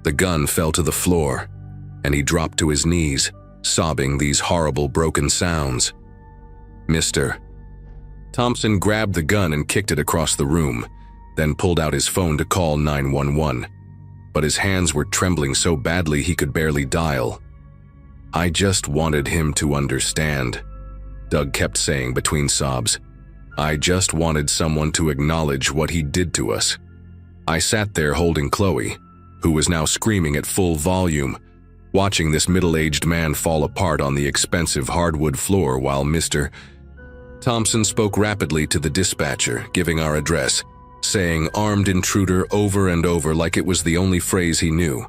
S1: The gun fell to the floor, and he dropped to his knees, sobbing these horrible broken sounds. Mr. Thompson grabbed the gun and kicked it across the room, then pulled out his phone to call 911, but his hands were trembling so badly he could barely dial. "I just wanted him to understand," Doug kept saying between sobs. "I just wanted someone to acknowledge what he did to us." I sat there holding Chloe, who was now screaming at full volume, watching this middle-aged man fall apart on the expensive hardwood floor while Mr. Thompson spoke rapidly to the dispatcher, giving our address, saying "armed intruder" over and over like it was the only phrase he knew.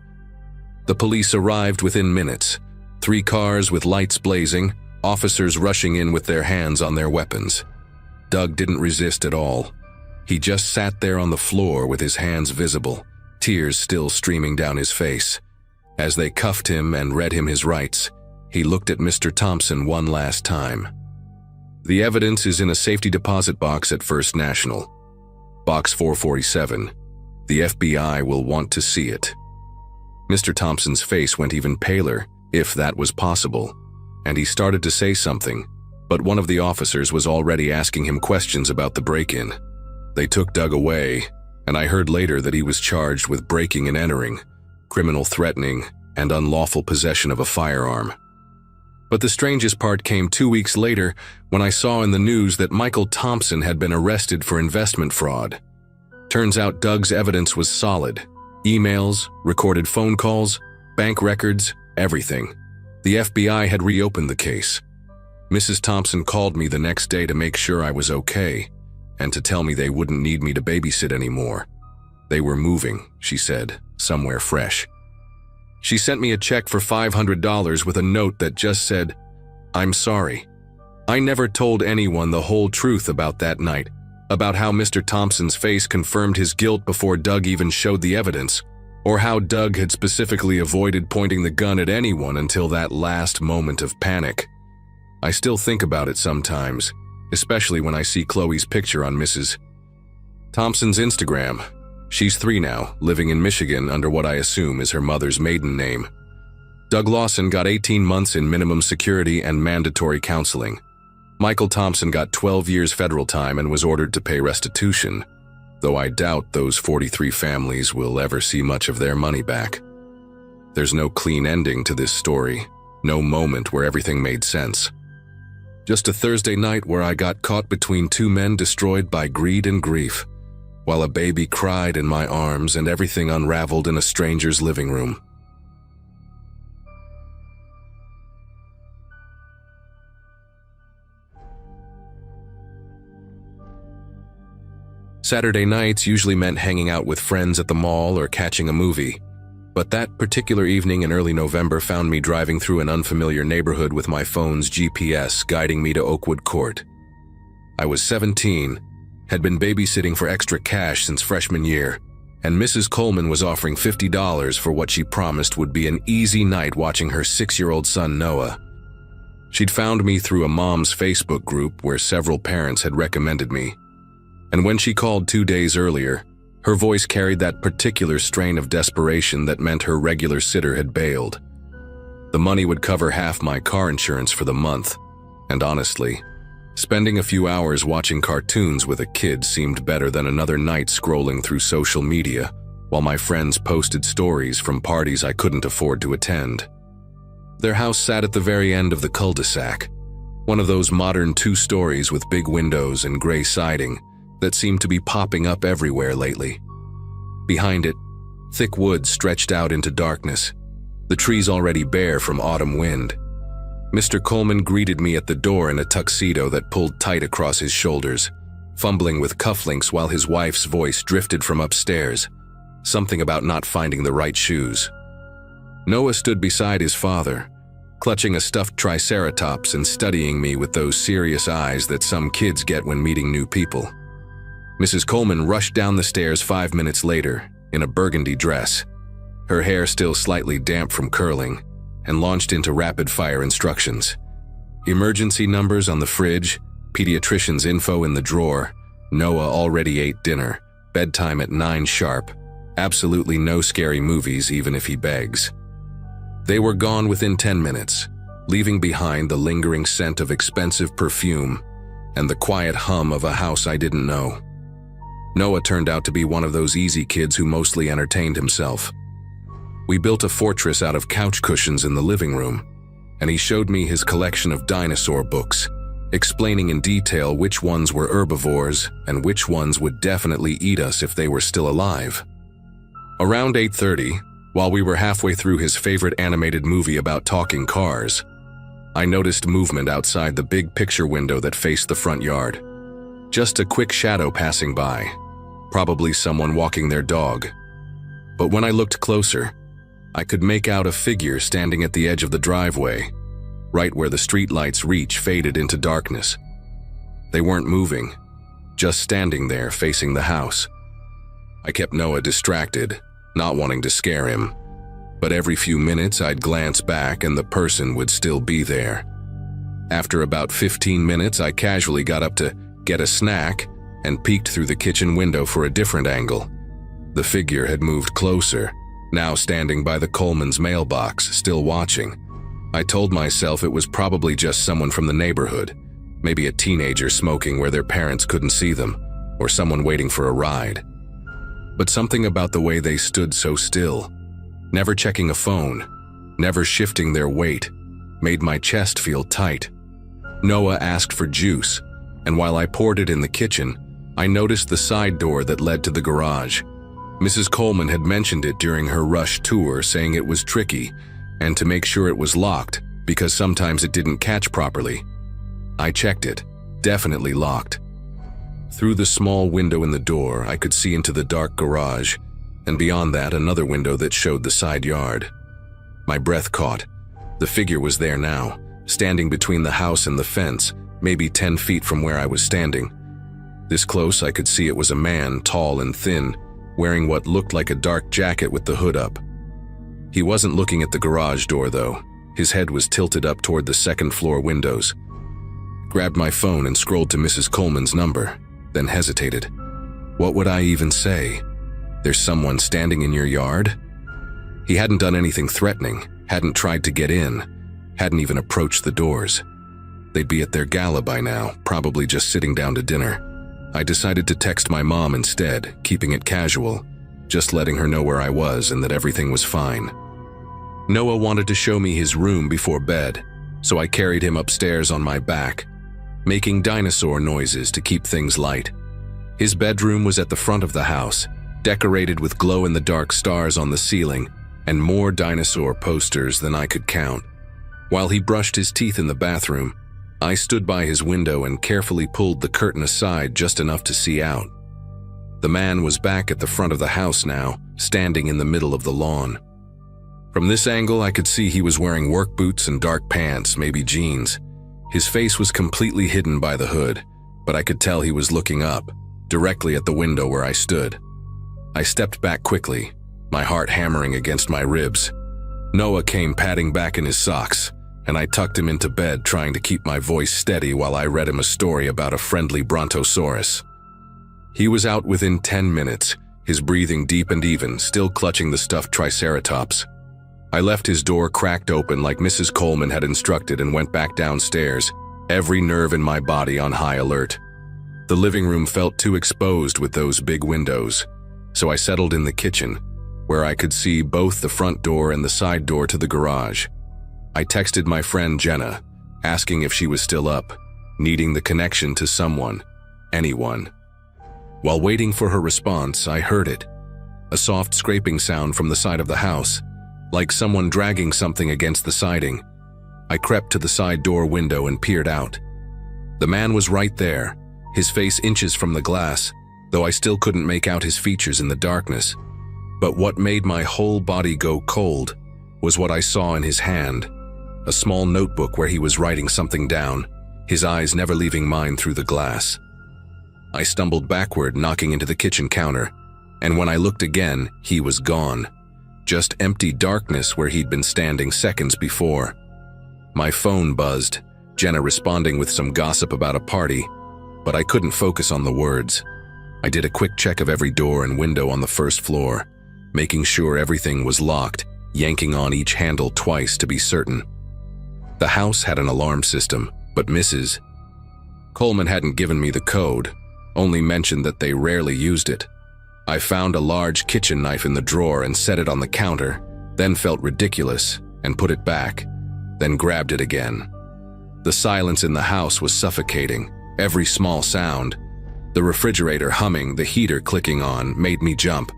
S1: The police arrived within minutes, 3 cars with lights blazing, officers rushing in with their hands on their weapons. Doug didn't resist at all. He just sat there on the floor with his hands visible, tears still streaming down his face. As they cuffed him and read him his rights, he looked at Mr. Thompson one last time. The evidence is in a safety deposit box at First National. Box 447. The FBI will want to see it." Mr. Thompson's face went even paler, if that was possible, and he started to say something, but one of the officers was already asking him questions about the break-in. They took Doug away, and I heard later that he was charged with breaking and entering, criminal threatening, and unlawful possession of a firearm. But the strangest part came 2 weeks later when I saw in the news that Michael Thompson had been arrested for investment fraud. Turns out Doug's evidence was solid. Emails, recorded phone calls, bank records, everything. The FBI had reopened the case. Mrs. Thompson called me the next day to make sure I was okay, and to tell me they wouldn't need me to babysit anymore. They were moving, she said, somewhere fresh. She sent me a check for $500 with a note that just said, "I'm sorry. I never told anyone the whole truth about that night, about how Mr. Thompson's face confirmed his guilt before Doug even showed the evidence, or how Doug had specifically avoided pointing the gun at anyone until that last moment of panic. I still think about it sometimes, especially when I see Chloe's picture on Mrs. Thompson's Instagram. She's 3 now, living in Michigan under what I assume is her mother's maiden name. Doug Lawson got 18 months in minimum security and mandatory counseling. Michael Thompson got 12 years federal time and was ordered to pay restitution, though I doubt those 43 families will ever see much of their money back. There's no clean ending to this story, no moment where everything made sense. Just a Thursday night where I got caught between 2 men destroyed by greed and grief, while a baby cried in my arms and everything unraveled in a stranger's living room. Saturday nights usually meant hanging out with friends at the mall or catching a movie, but that particular evening in early November found me driving through an unfamiliar neighborhood with my phone's GPS guiding me to Oakwood Court. I was 17, had been babysitting for extra cash since freshman year, and Mrs. Coleman was offering $50 for what she promised would be an easy night watching her 6-year-old son Noah. She'd found me through a mom's Facebook group where several parents had recommended me, and when she called 2 days earlier, her voice carried that particular strain of desperation that meant her regular sitter had bailed. The money would cover half my car insurance for the month, and honestly, spending a few hours watching cartoons with a kid seemed better than another night scrolling through social media while my friends posted stories from parties I couldn't afford to attend. Their house sat at the very end of the cul-de-sac, one of those modern 2-stories with big windows and gray siding that seem to be popping up everywhere lately. Behind it, thick woods stretched out into darkness, the trees already bare from autumn wind. Mr. Coleman greeted me at the door in a tuxedo that pulled tight across his shoulders, fumbling with cufflinks while his wife's voice drifted from upstairs, something about not finding the right shoes. Noah stood beside his father, clutching a stuffed triceratops and studying me with those serious eyes that some kids get when meeting new people. Mrs. Coleman rushed down the stairs 5 minutes later, in a burgundy dress, her hair still slightly damp from curling, and launched into rapid-fire instructions. Emergency numbers on the fridge, pediatrician's info in the drawer, Noah already ate dinner, bedtime at 9 sharp, absolutely no scary movies even if he begs. They were gone within 10 minutes, leaving behind the lingering scent of expensive perfume and the quiet hum of a house I didn't know. Noah turned out to be one of those easy kids who mostly entertained himself. We built a fortress out of couch cushions in the living room, and he showed me his collection of dinosaur books, explaining in detail which ones were herbivores and which ones would definitely eat us if they were still alive. Around 8:30, while we were halfway through his favorite animated movie about talking cars, I noticed movement outside the big picture window that faced the front yard. Just a quick shadow passing by, probably someone walking their dog. But when I looked closer, I could make out a figure standing at the edge of the driveway, right where the streetlights reach faded into darkness. They weren't moving, just standing there facing the house. I kept Noah distracted, not wanting to scare him, but every few minutes I'd glance back and the person would still be there. After about 15 minutes, I casually got up to get a snack and peeked through the kitchen window for a different angle. The figure had moved closer, now standing by the Coleman's mailbox, still watching. I told myself it was probably just someone from the neighborhood, maybe a teenager smoking where their parents couldn't see them, or someone waiting for a ride. But something about the way they stood so still, never checking a phone, never shifting their weight, made my chest feel tight. Noah asked for juice, and while I poured it in the kitchen, I noticed the side door that led to the garage. Mrs. Coleman had mentioned it during her rush tour, saying it was tricky, and to make sure it was locked, because sometimes it didn't catch properly. I checked it, definitely locked. Through the small window in the door, I could see into the dark garage, and beyond that, another window that showed the side yard. My breath caught. The figure was there now, standing between the house and the fence, maybe 10 feet from where I was standing. This close, I could see it was a man, tall and thin, wearing what looked like a dark jacket with the hood up. He wasn't looking at the garage door, though. His head was tilted up toward the second-floor windows. Grabbed my phone and scrolled to Mrs. Coleman's number, then hesitated. What would I even say? There's someone standing in your yard? He hadn't done anything threatening, hadn't tried to get in, hadn't even approached the doors. They'd be at their gala by now, probably just sitting down to dinner. I decided to text my mom instead, keeping it casual, just letting her know where I was and that everything was fine. Noah wanted to show me his room before bed, so I carried him upstairs on my back, making dinosaur noises to keep things light. His bedroom was at the front of the house, decorated with glow-in-the-dark stars on the ceiling and more dinosaur posters than I could count. While he brushed his teeth in the bathroom, I stood by his window and carefully pulled the curtain aside just enough to see out. The man was back at the front of the house now, standing in the middle of the lawn. From this angle, I could see he was wearing work boots and dark pants, maybe jeans. His face was completely hidden by the hood, but I could tell he was looking up, directly at the window where I stood. I stepped back quickly, my heart hammering against my ribs. Noah came padding back in his socks, and I tucked him into bed, trying to keep my voice steady while I read him a story about a friendly brontosaurus. He was out within 10 minutes, his breathing deep and even, still clutching the stuffed triceratops. I left his door cracked open like Mrs. Coleman had instructed and went back downstairs, every nerve in my body on high alert. The living room felt too exposed with those big windows, so I settled in the kitchen, where I could see both the front door and the side door to the garage. I texted my friend Jenna, asking if she was still up, needing the connection to someone, anyone. While waiting for her response, I heard it, a soft scraping sound from the side of the house, like someone dragging something against the siding. I crept to the side door window and peered out. The man was right there, his face inches from the glass, though I still couldn't make out his features in the darkness. But what made my whole body go cold was what I saw in his hand, a small notebook where he was writing something down, his eyes never leaving mine through the glass. I stumbled backward, knocking into the kitchen counter, and when I looked again, he was gone. Just empty darkness where he'd been standing seconds before. My phone buzzed, Jenna responding with some gossip about a party, but I couldn't focus on the words. I did a quick check of every door and window on the first floor, making sure everything was locked, yanking on each handle twice to be certain. The house had an alarm system, but Mrs. Coleman hadn't given me the code, only mentioned that they rarely used it. I found a large kitchen knife in the drawer and set it on the counter, then felt ridiculous and put it back, then grabbed it again. The silence in the house was suffocating, every small sound. The refrigerator humming, the heater clicking on, made me jump.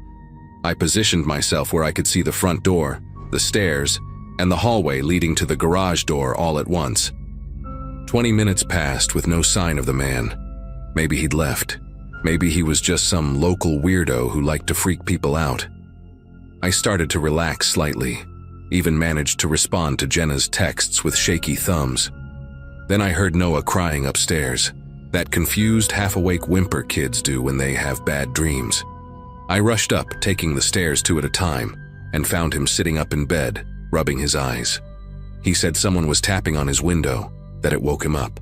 S1: I positioned myself where I could see the front door, the stairs, and the hallway leading to the garage door all at once. 20 minutes passed with no sign of the man. Maybe he'd left. Maybe he was just some local weirdo who liked to freak people out. I started to relax slightly, even managed to respond to Jenna's texts with shaky thumbs. Then I heard Noah crying upstairs, that confused, half-awake whimper kids do when they have bad dreams. I rushed up, taking the stairs two at a time, and found him sitting up in bed, rubbing his eyes. He said someone was tapping on his window, that it woke him up.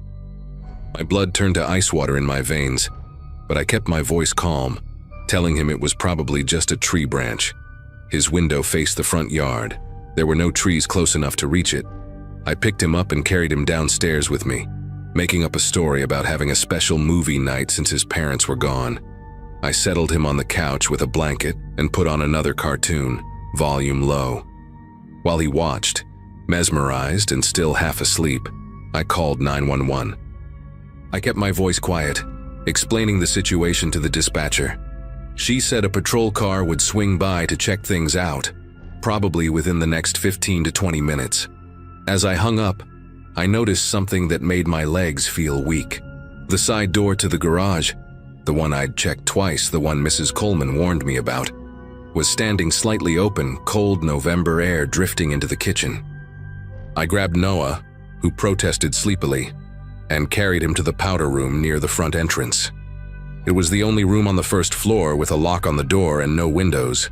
S1: My blood turned to ice water in my veins, but I kept my voice calm, telling him it was probably just a tree branch. His window faced the front yard. There were no trees close enough to reach it. I picked him up and carried him downstairs with me, making up a story about having a special movie night since his parents were gone. I settled him on the couch with a blanket and put on another cartoon, volume low. While he watched, mesmerized and still half asleep, I called 911. I kept my voice quiet, explaining the situation to the dispatcher. She said a patrol car would swing by to check things out, probably within the next 15 to 20 minutes. As I hung up, I noticed something that made my legs feel weak. The side door to the garage, the one I'd checked twice, the one Mrs. Coleman warned me about, was standing slightly open, cold November air drifting into the kitchen. I grabbed Noah, who protested sleepily, and carried him to the powder room near the front entrance. It was the only room on the first floor with a lock on the door and no windows.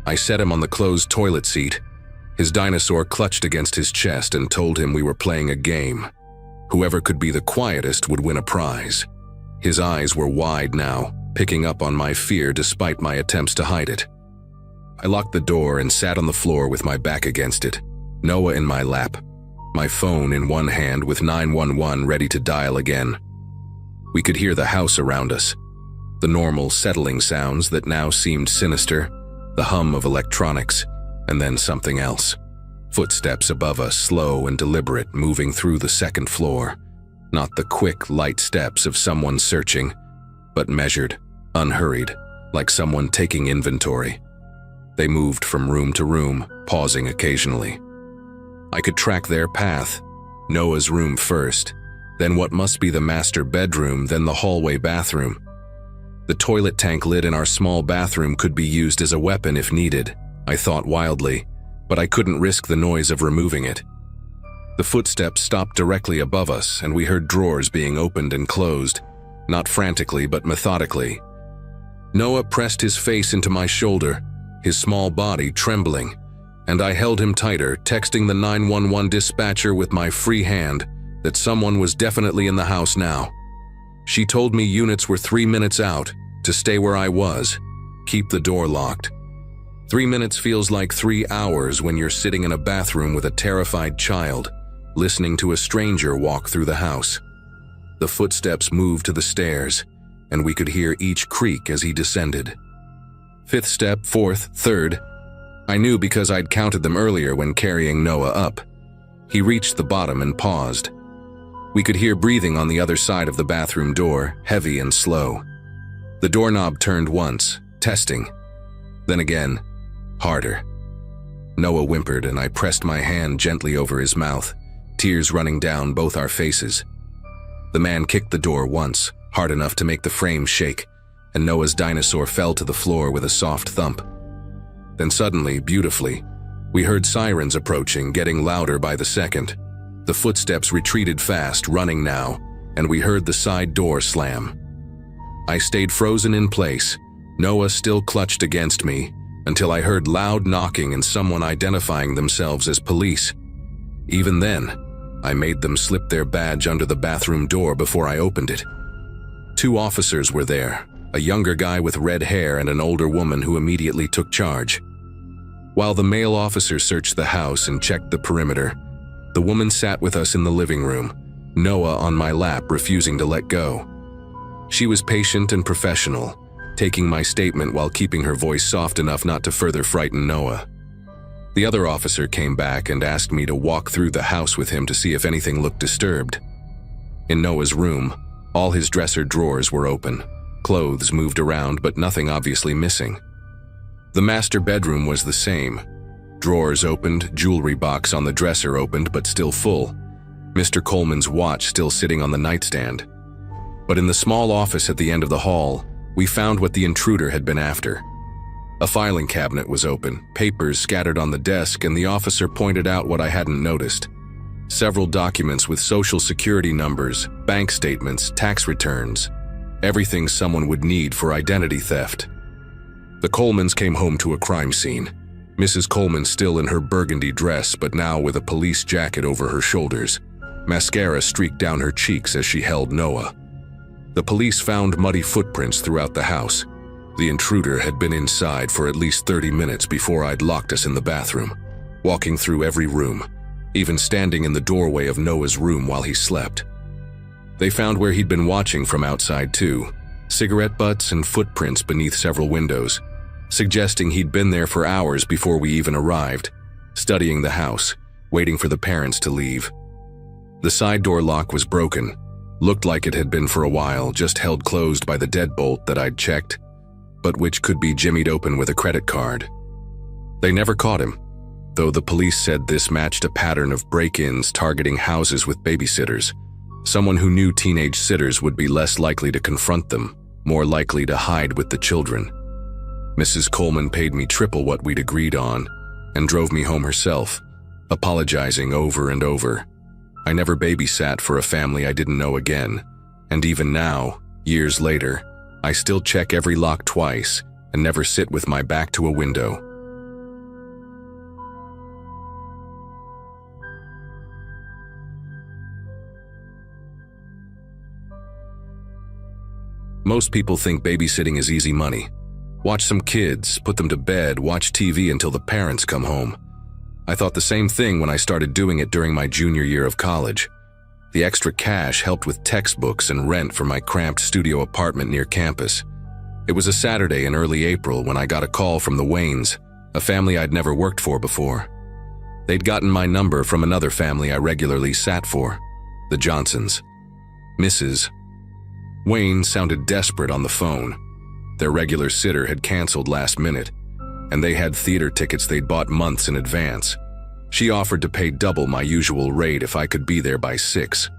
S1: I set him on the closed toilet seat. His dinosaur clutched against his chest and told him we were playing a game. Whoever could be the quietest would win a prize. His eyes were wide now, picking up on my fear despite my attempts to hide it. I locked the door and sat on the floor with my back against it, Noah in my lap, my phone in one hand with 911 ready to dial again. We could hear the house around us, the normal settling sounds that now seemed sinister, the hum of electronics, and then something else. Footsteps above us, slow and deliberate, moving through the second floor. Not the quick, light steps of someone searching, but measured, unhurried, like someone taking inventory. They moved from room to room, pausing occasionally. I could track their path. Noah's room first, then what must be the master bedroom, then the hallway bathroom. The toilet tank lid in our small bathroom could be used as a weapon if needed, I thought wildly, but I couldn't risk the noise of removing it. The footsteps stopped directly above us, and we heard drawers being opened and closed, not frantically but methodically. Noah pressed his face into my shoulder, his small body trembling, and I held him tighter, texting the 911 dispatcher with my free hand that someone was definitely in the house now. She told me units were 3 minutes out, to stay where I was, keep the door locked. 3 minutes feels like 3 hours when you're sitting in a bathroom with a terrified child, listening to a stranger walk through the house. The footsteps moved to the stairs, and we could hear each creak as he descended. 5th step, 4th, 3rd. I knew because I'd counted them earlier when carrying Noah up. He reached the bottom and paused. We could hear breathing on the other side of the bathroom door, heavy and slow. The doorknob turned once, testing. Then again, harder. Noah whimpered, and I pressed my hand gently over his mouth, tears running down both our faces. The man kicked the door once, hard enough to make the frame shake, and Noah's dinosaur fell to the floor with a soft thump. Then suddenly, beautifully, we heard sirens approaching, getting louder by the second. The footsteps retreated fast, running now, and we heard the side door slam. I stayed frozen in place, Noah still clutched against me, until I heard loud knocking and someone identifying themselves as police. Even then, I made them slip their badge under the bathroom door before I opened it. 2 officers were there, a younger guy with red hair and an older woman who immediately took charge. While the male officer searched the house and checked the perimeter, the woman sat with us in the living room, Noah on my lap, refusing to let go. She was patient and professional, taking my statement while keeping her voice soft enough not to further frighten Noah. The other officer came back and asked me to walk through the house with him to see if anything looked disturbed. In Noah's room, all his dresser drawers were open, clothes moved around but nothing obviously missing. The master bedroom was the same. Drawers opened, jewelry box on the dresser opened but still full, Mr. Coleman's watch still sitting on the nightstand. But in the small office at the end of the hall, we found what the intruder had been after. A filing cabinet was open, papers scattered on the desk, and the officer pointed out what I hadn't noticed. Several documents with social security numbers, bank statements, tax returns, everything someone would need for identity theft. The Colemans came home to a crime scene. Mrs. Coleman still in her burgundy dress, but now with a police jacket over her shoulders. Mascara streaked down her cheeks as she held Noah. The police found muddy footprints throughout the house. The intruder had been inside for at least 30 minutes before I'd locked us in the bathroom, walking through every room, even standing in the doorway of Noah's room while he slept. They found where he'd been watching from outside too, cigarette butts and footprints beneath several windows, suggesting he'd been there for hours before we even arrived, studying the house, waiting for the parents to leave. The side door lock was broken, looked like it had been for a while, just held closed by the deadbolt that I'd checked, but which could be jimmied open with a credit card. They never caught him, though the police said this matched a pattern of break-ins targeting houses with babysitters. Someone who knew teenage sitters would be less likely to confront them, more likely to hide with the children. Mrs. Coleman paid me triple what we'd agreed on and drove me home herself, apologizing over and over. I never babysat for a family I didn't know again, and even now, years later, I still check every lock twice and never sit with my back to a window. Most people think babysitting is easy money. Watch some kids, put them to bed, watch TV until the parents come home. I thought the same thing when I started doing it during my junior year of college. The extra cash helped with textbooks and rent for my cramped studio apartment near campus. It was a Saturday in early April when I got a call from the Waynes, a family I'd never worked for before. They'd gotten my number from another family I regularly sat for, the Johnsons. Mrs. Wayne sounded desperate on the phone. Their regular sitter had canceled last minute, and they had theater tickets they'd bought months in advance. She offered to pay double my usual rate if I could be there by 6.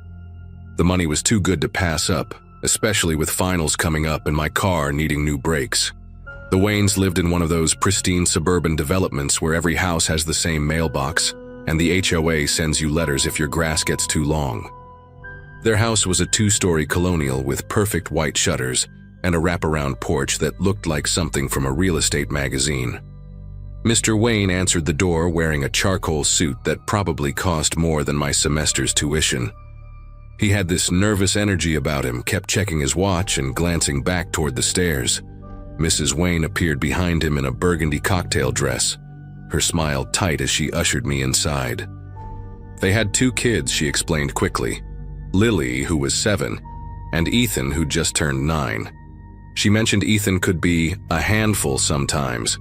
S1: The money was too good to pass up, especially with finals coming up and my car needing new brakes. The Waynes lived in one of those pristine suburban developments where every house has the same mailbox, and the HOA sends you letters if your grass gets too long. Their house was a 2-story colonial with perfect white shutters and a wraparound porch that looked like something from a real estate magazine. Mr. Wayne answered the door wearing a charcoal suit that probably cost more than my semester's tuition. He had this nervous energy about him, kept checking his watch and glancing back toward the stairs. Mrs. Wayne appeared behind him in a burgundy cocktail dress, her smile tight as she ushered me inside. They had 2 kids, she explained quickly. Lily, who was 7, and Ethan, who just turned 9. She mentioned Ethan could be a handful sometimes,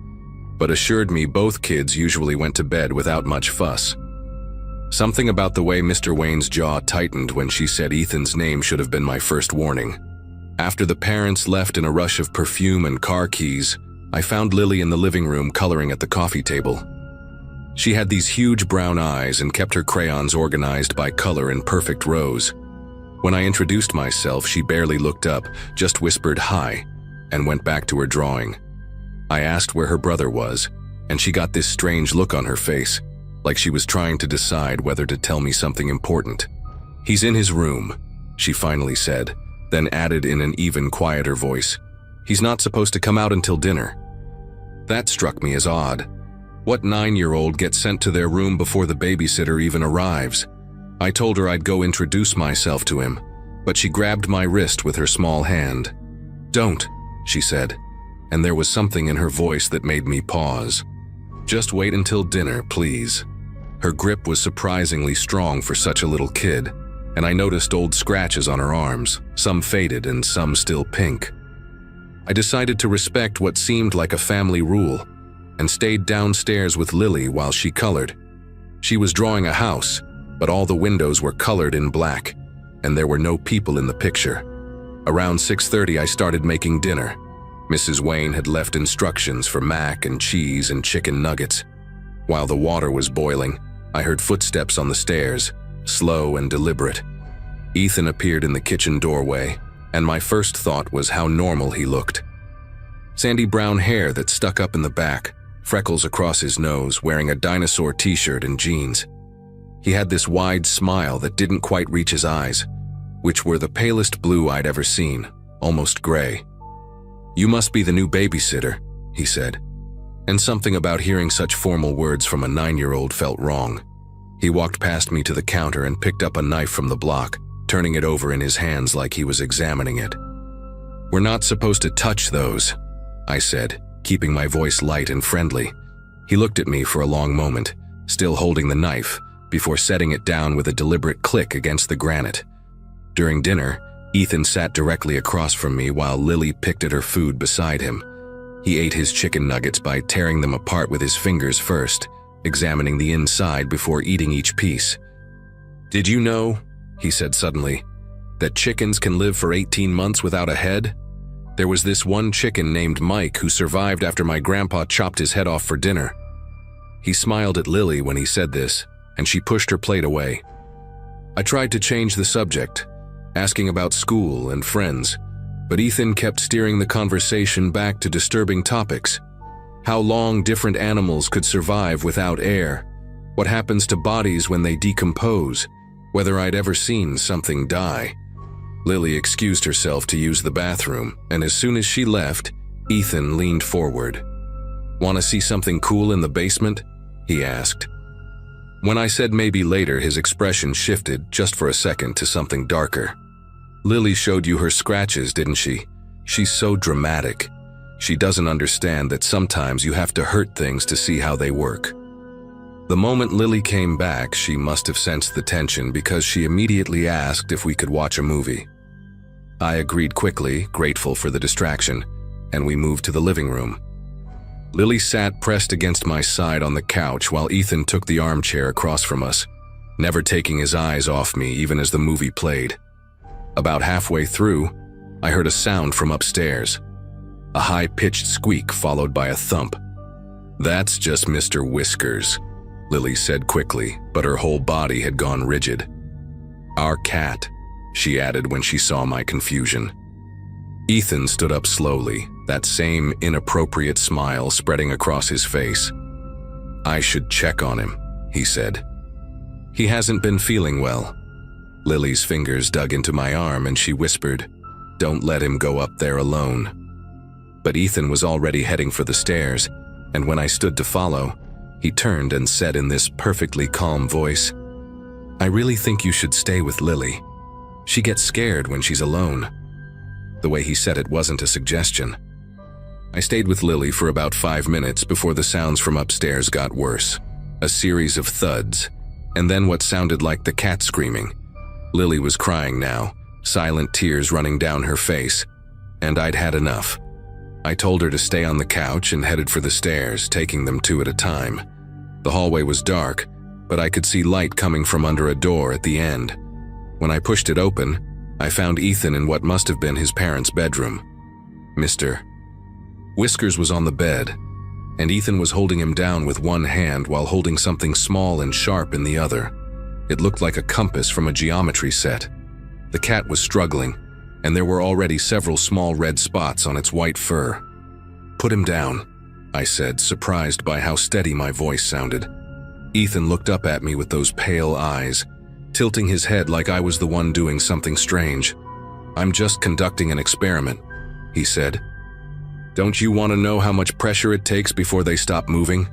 S1: but assured me both kids usually went to bed without much fuss. Something about the way Mr. Wayne's jaw tightened when she said Ethan's name should have been my first warning. After the parents left in a rush of perfume and car keys, I found Lily in the living room coloring at the coffee table. She had these huge brown eyes and kept her crayons organized by color in perfect rows. When I introduced myself, she barely looked up, just whispered hi, and went back to her drawing. I asked where her brother was, and she got this strange look on her face, like she was trying to decide whether to tell me something important. "He's in his room," she finally said, then added in an even quieter voice, "He's not supposed to come out until dinner." That struck me as odd. What 9-year-old gets sent to their room before the babysitter even arrives? I told her I'd go introduce myself to him, but she grabbed my wrist with her small hand. "Don't," she said, and there was something in her voice that made me pause. "Just wait until dinner, please." Her grip was surprisingly strong for such a little kid, and I noticed old scratches on her arms, some faded and some still pink. I decided to respect what seemed like a family rule, and stayed downstairs with Lily while she colored. She was drawing a house, but all the windows were colored in black, and there were no people in the picture. Around 6:30, I started making dinner. Mrs. Wayne had left instructions for mac and cheese and chicken nuggets. While the water was boiling, I heard footsteps on the stairs, slow and deliberate. Ethan appeared in the kitchen doorway, and my first thought was how normal he looked. Sandy brown hair that stuck up in the back, freckles across his nose, wearing a dinosaur t-shirt and jeans. He had this wide smile that didn't quite reach his eyes, which were the palest blue I'd ever seen, almost gray. "You must be the new babysitter," he said, and something about hearing such formal words from a 9-year-old felt wrong. He walked past me to the counter and picked up a knife from the block, turning it over in his hands like he was examining it. "We're not supposed to touch those," I said, keeping my voice light and friendly. He looked at me for a long moment, still holding the knife, before setting it down with a deliberate click against the granite. During dinner, Ethan sat directly across from me while Lily picked at her food beside him. He ate his chicken nuggets by tearing them apart with his fingers first, examining the inside before eating each piece. "Did you know," he said suddenly, "that chickens can live for 18 months without a head? There was this one chicken named Mike who survived after my grandpa chopped his head off for dinner." He smiled at Lily when he said this, and she pushed her plate away. I tried to change the subject, asking about school and friends, but Ethan kept steering the conversation back to disturbing topics. How long different animals could survive without air, what happens to bodies when they decompose, whether I'd ever seen something die. Lily excused herself to use the bathroom, and as soon as she left, Ethan leaned forward. "Want to see something cool in the basement?" he asked. When I said maybe later, his expression shifted just for a second to something darker. "Lily showed you her scratches, didn't she? She's so dramatic. She doesn't understand that sometimes you have to hurt things to see how they work." The moment Lily came back, she must have sensed the tension because she immediately asked if we could watch a movie. I agreed quickly, grateful for the distraction, and we moved to the living room. Lily sat pressed against my side on the couch while Ethan took the armchair across from us, never taking his eyes off me even as the movie played. About halfway through, I heard a sound from upstairs, a high-pitched squeak followed by a thump. "That's just Mr. Whiskers," Lily said quickly, but her whole body had gone rigid. "Our cat," she added when she saw my confusion. Ethan stood up slowly, that same inappropriate smile spreading across his face. "I should check on him," he said. "He hasn't been feeling well." Lily's fingers dug into my arm and she whispered, "Don't let him go up there alone." But Ethan was already heading for the stairs, and when I stood to follow, he turned and said in this perfectly calm voice, "I really think you should stay with Lily. She gets scared when she's alone." The way he said it wasn't a suggestion. I stayed with Lily for about 5 minutes before the sounds from upstairs got worse. A series of thuds, and then what sounded like the cat screaming. Lily was crying now, silent tears running down her face, and I'd had enough. I told her to stay on the couch and headed for the stairs, taking them 2 at a time. The hallway was dark, but I could see light coming from under a door at the end. When I pushed it open, I found Ethan in what must have been his parents' bedroom. Mr. Whiskers was on the bed, and Ethan was holding him down with one hand while holding something small and sharp in the other. It looked like a compass from a geometry set. The cat was struggling, and there were already several small red spots on its white fur. "Put him down," I said, surprised by how steady my voice sounded. Ethan looked up at me with those pale eyes, tilting his head like I was the one doing something strange. "I'm just conducting an experiment," he said. "Don't you want to know how much pressure it takes before they stop moving?"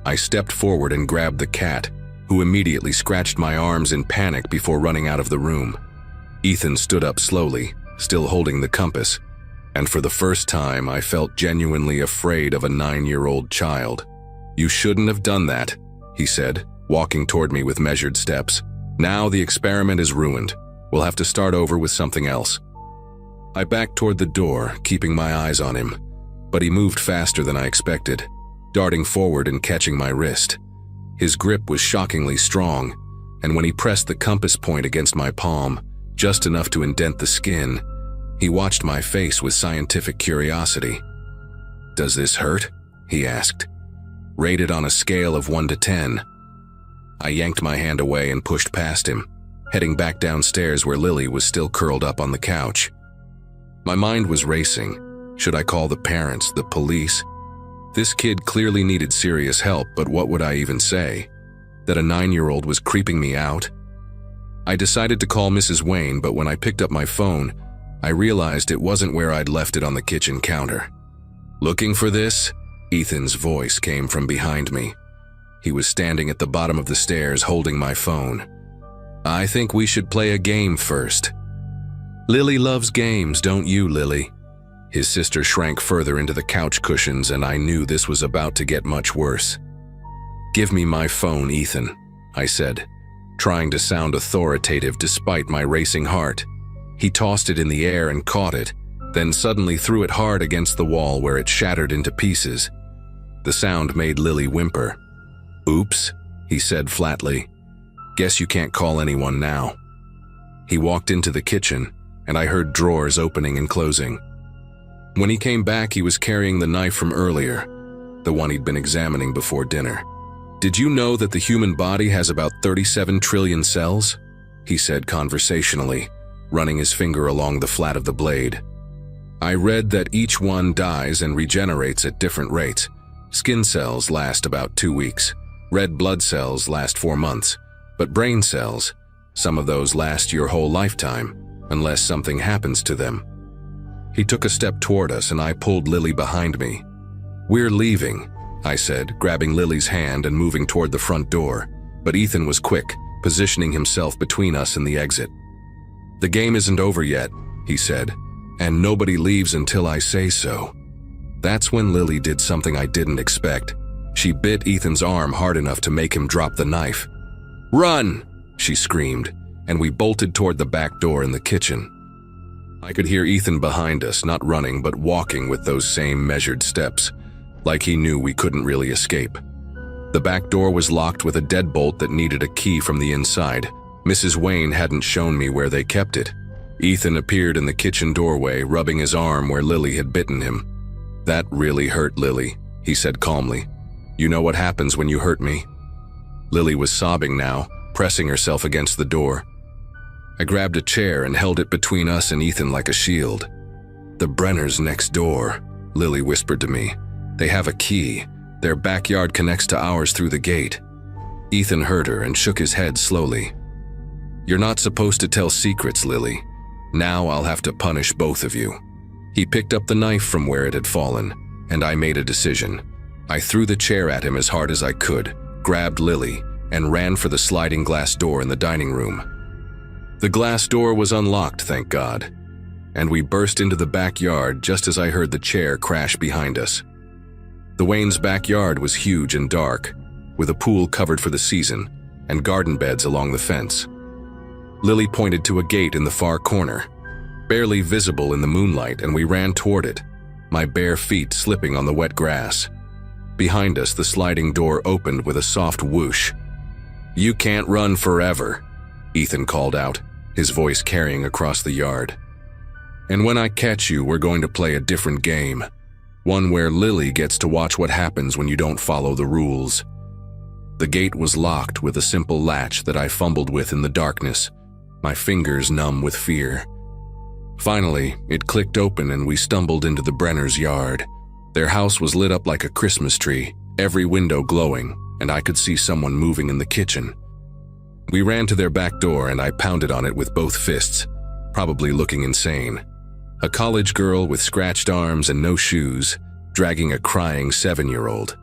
S1: I stepped forward and grabbed the cat, who immediately scratched my arms in panic before running out of the room. Ethan stood up slowly, still holding the compass, and for the first time I felt genuinely afraid of a 9-year-old child. "You shouldn't have done that," he said, walking toward me with measured steps. "Now the experiment is ruined. We'll have to start over with something else." I backed toward the door, keeping my eyes on him, but he moved faster than I expected, darting forward and catching my wrist. His grip was shockingly strong, and when he pressed the compass point against my palm, just enough to indent the skin, he watched my face with scientific curiosity. "Does this hurt?" he asked. "Rate it on a scale of 1 to 10. I yanked my hand away and pushed past him, heading back downstairs where Lily was still curled up on the couch. My mind was racing. Should I call the parents, the police? This kid clearly needed serious help, but what would I even say? That a 9-year-old was creeping me out? I decided to call Mrs. Wayne, but when I picked up my phone, I realized it wasn't where I'd left it on the kitchen counter. "Looking for this?" Ethan's voice came from behind me. He was standing at the bottom of the stairs holding my phone. "I think we should play a game first." "Lily loves games, don't you, Lily?" His sister shrank further into the couch cushions, and I knew this was about to get much worse. "Give me my phone, Ethan," I said, trying to sound authoritative despite my racing heart. He tossed it in the air and caught it, then suddenly threw it hard against the wall where it shattered into pieces. The sound made Lily whimper. "Oops," he said flatly. "Guess you can't call anyone now." He walked into the kitchen, and I heard drawers opening and closing. When he came back, he was carrying the knife from earlier, the one he'd been examining before dinner. "Did you know that the human body has about 37 trillion cells?" he said conversationally, running his finger along the flat of the blade. "I read that each one dies and regenerates at different rates. Skin cells last about 2 weeks. Red blood cells last 4 months. But brain cells, some of those last your whole lifetime, unless something happens to them." He took a step toward us and I pulled Lily behind me. "We're leaving," I said, grabbing Lily's hand and moving toward the front door, but Ethan was quick, positioning himself between us and the exit. "The game isn't over yet," he said, "and nobody leaves until I say so." That's when Lily did something I didn't expect. She bit Ethan's arm hard enough to make him drop the knife. "Run!" she screamed, and we bolted toward the back door in the kitchen. I could hear Ethan behind us, not running but walking with those same measured steps, like he knew we couldn't really escape. The back door was locked with a deadbolt that needed a key from the inside. Mrs. Wayne hadn't shown me where they kept it. Ethan appeared in the kitchen doorway, rubbing his arm where Lily had bitten him. "That really hurt, Lily," he said calmly. "You know what happens when you hurt me?" Lily was sobbing now, pressing herself against the door. I grabbed a chair and held it between us and Ethan like a shield. "The Brenners next door," Lily whispered to me. "They have a key. Their backyard connects to ours through the gate." Ethan heard her and shook his head slowly. "You're not supposed to tell secrets, Lily. Now I'll have to punish both of you." He picked up the knife from where it had fallen, and I made a decision. I threw the chair at him as hard as I could, grabbed Lily, and ran for the sliding glass door in the dining room. The glass door was unlocked, thank God, and we burst into the backyard just as I heard the chair crash behind us. The Waynes' backyard was huge and dark, with a pool covered for the season, and garden beds along the fence. Lily pointed to a gate in the far corner, barely visible in the moonlight, and we ran toward it, my bare feet slipping on the wet grass. Behind us, the sliding door opened with a soft whoosh. "You can't run forever," Ethan called out, his voice carrying across the yard. "And when I catch you, we're going to play a different game. One where Lily gets to watch what happens when you don't follow the rules." The gate was locked with a simple latch that I fumbled with in the darkness, my fingers numb with fear. Finally, it clicked open and we stumbled into the Brenners' yard. Their house was lit up like a Christmas tree, every window glowing, and I could see someone moving in the kitchen. We ran to their back door and I pounded on it with both fists, probably looking insane. A college girl with scratched arms and no shoes, dragging a crying 7-year-old.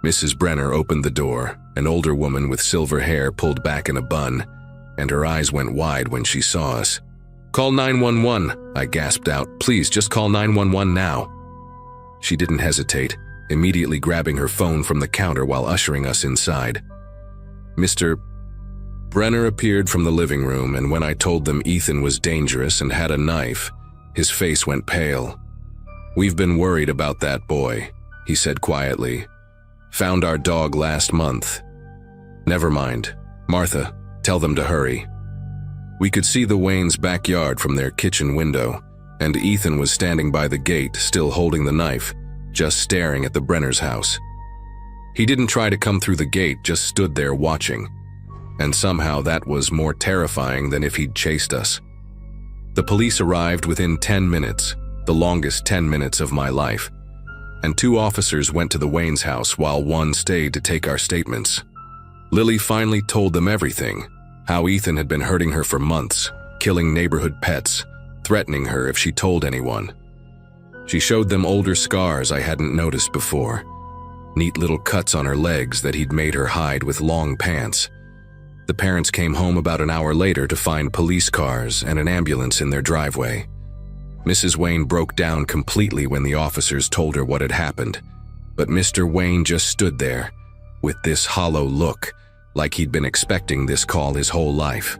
S1: Mrs. Brenner opened the door, an older woman with silver hair pulled back in a bun, and her eyes went wide when she saw us. "Call 911, I gasped out. "Please, just call 911 now." She didn't hesitate, immediately grabbing her phone from the counter while ushering us inside. Mr. Brenner appeared from the living room, and when I told them Ethan was dangerous and had a knife, his face went pale. "We've been worried about that boy," he said quietly. "Found our dog last month." "Never mind. Martha, tell them to hurry." We could see the Waynes' backyard from their kitchen window, and Ethan was standing by the gate, still holding the knife, just staring at the Brenners' house. He didn't try to come through the gate, just stood there watching. And somehow that was more terrifying than if he'd chased us. The police arrived within 10 minutes, the longest 10 minutes of my life, and 2 officers went to the Waynes' house while 1 stayed to take our statements. Lily finally told them everything, how Ethan had been hurting her for months, killing neighborhood pets, threatening her if she told anyone. She showed them older scars I hadn't noticed before, neat little cuts on her legs that he'd made her hide with long pants. The parents came home about an hour later to find police cars and an ambulance in their driveway. Mrs. Wayne broke down completely when the officers told her what had happened, but Mr. Wayne just stood there, with this hollow look, like he'd been expecting this call his whole life.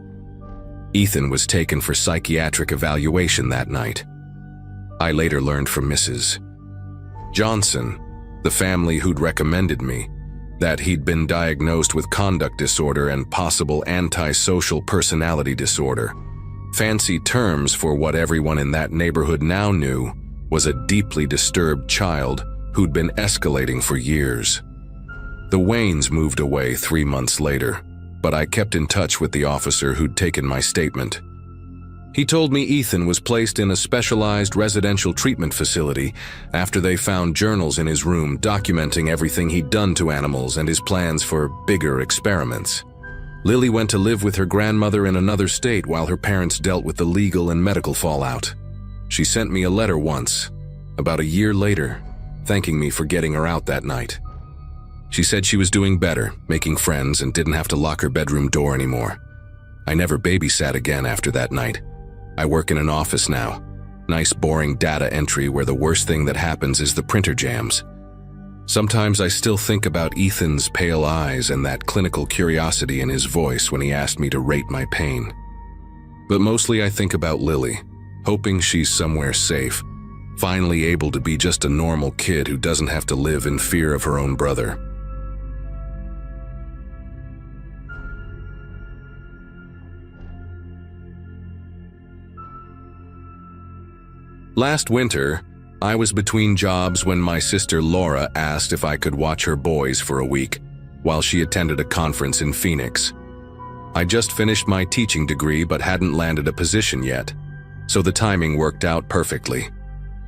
S1: Ethan was taken for psychiatric evaluation that night. I later learned from Mrs. Johnson, the family who'd recommended me, that he'd been diagnosed with conduct disorder and possible antisocial personality disorder, fancy terms for what everyone in that neighborhood now knew was a deeply disturbed child who'd been escalating for years. The Waynes moved away 3 months later, but I kept in touch with the officer who'd taken my statement. He told me Ethan was placed in a specialized residential treatment facility after they found journals in his room documenting everything he'd done to animals and his plans for bigger experiments. Lily went to live with her grandmother in another state while her parents dealt with the legal and medical fallout. She sent me a letter once, about a year later, thanking me for getting her out that night. She said she was doing better, making friends, and didn't have to lock her bedroom door anymore. I never babysat again after that night. I work in an office now. Nice boring data entry where the worst thing that happens is the printer jams. Sometimes I still think about Ethan's pale eyes and that clinical curiosity in his voice when he asked me to rate my pain. But mostly I think about Lily, hoping she's somewhere safe, finally able to be just a normal kid who doesn't have to live in fear of her own brother. Last winter, I was between jobs when my sister Laura asked if I could watch her boys for a week while she attended a conference in Phoenix. I just finished my teaching degree but hadn't landed a position yet, so the timing worked out perfectly.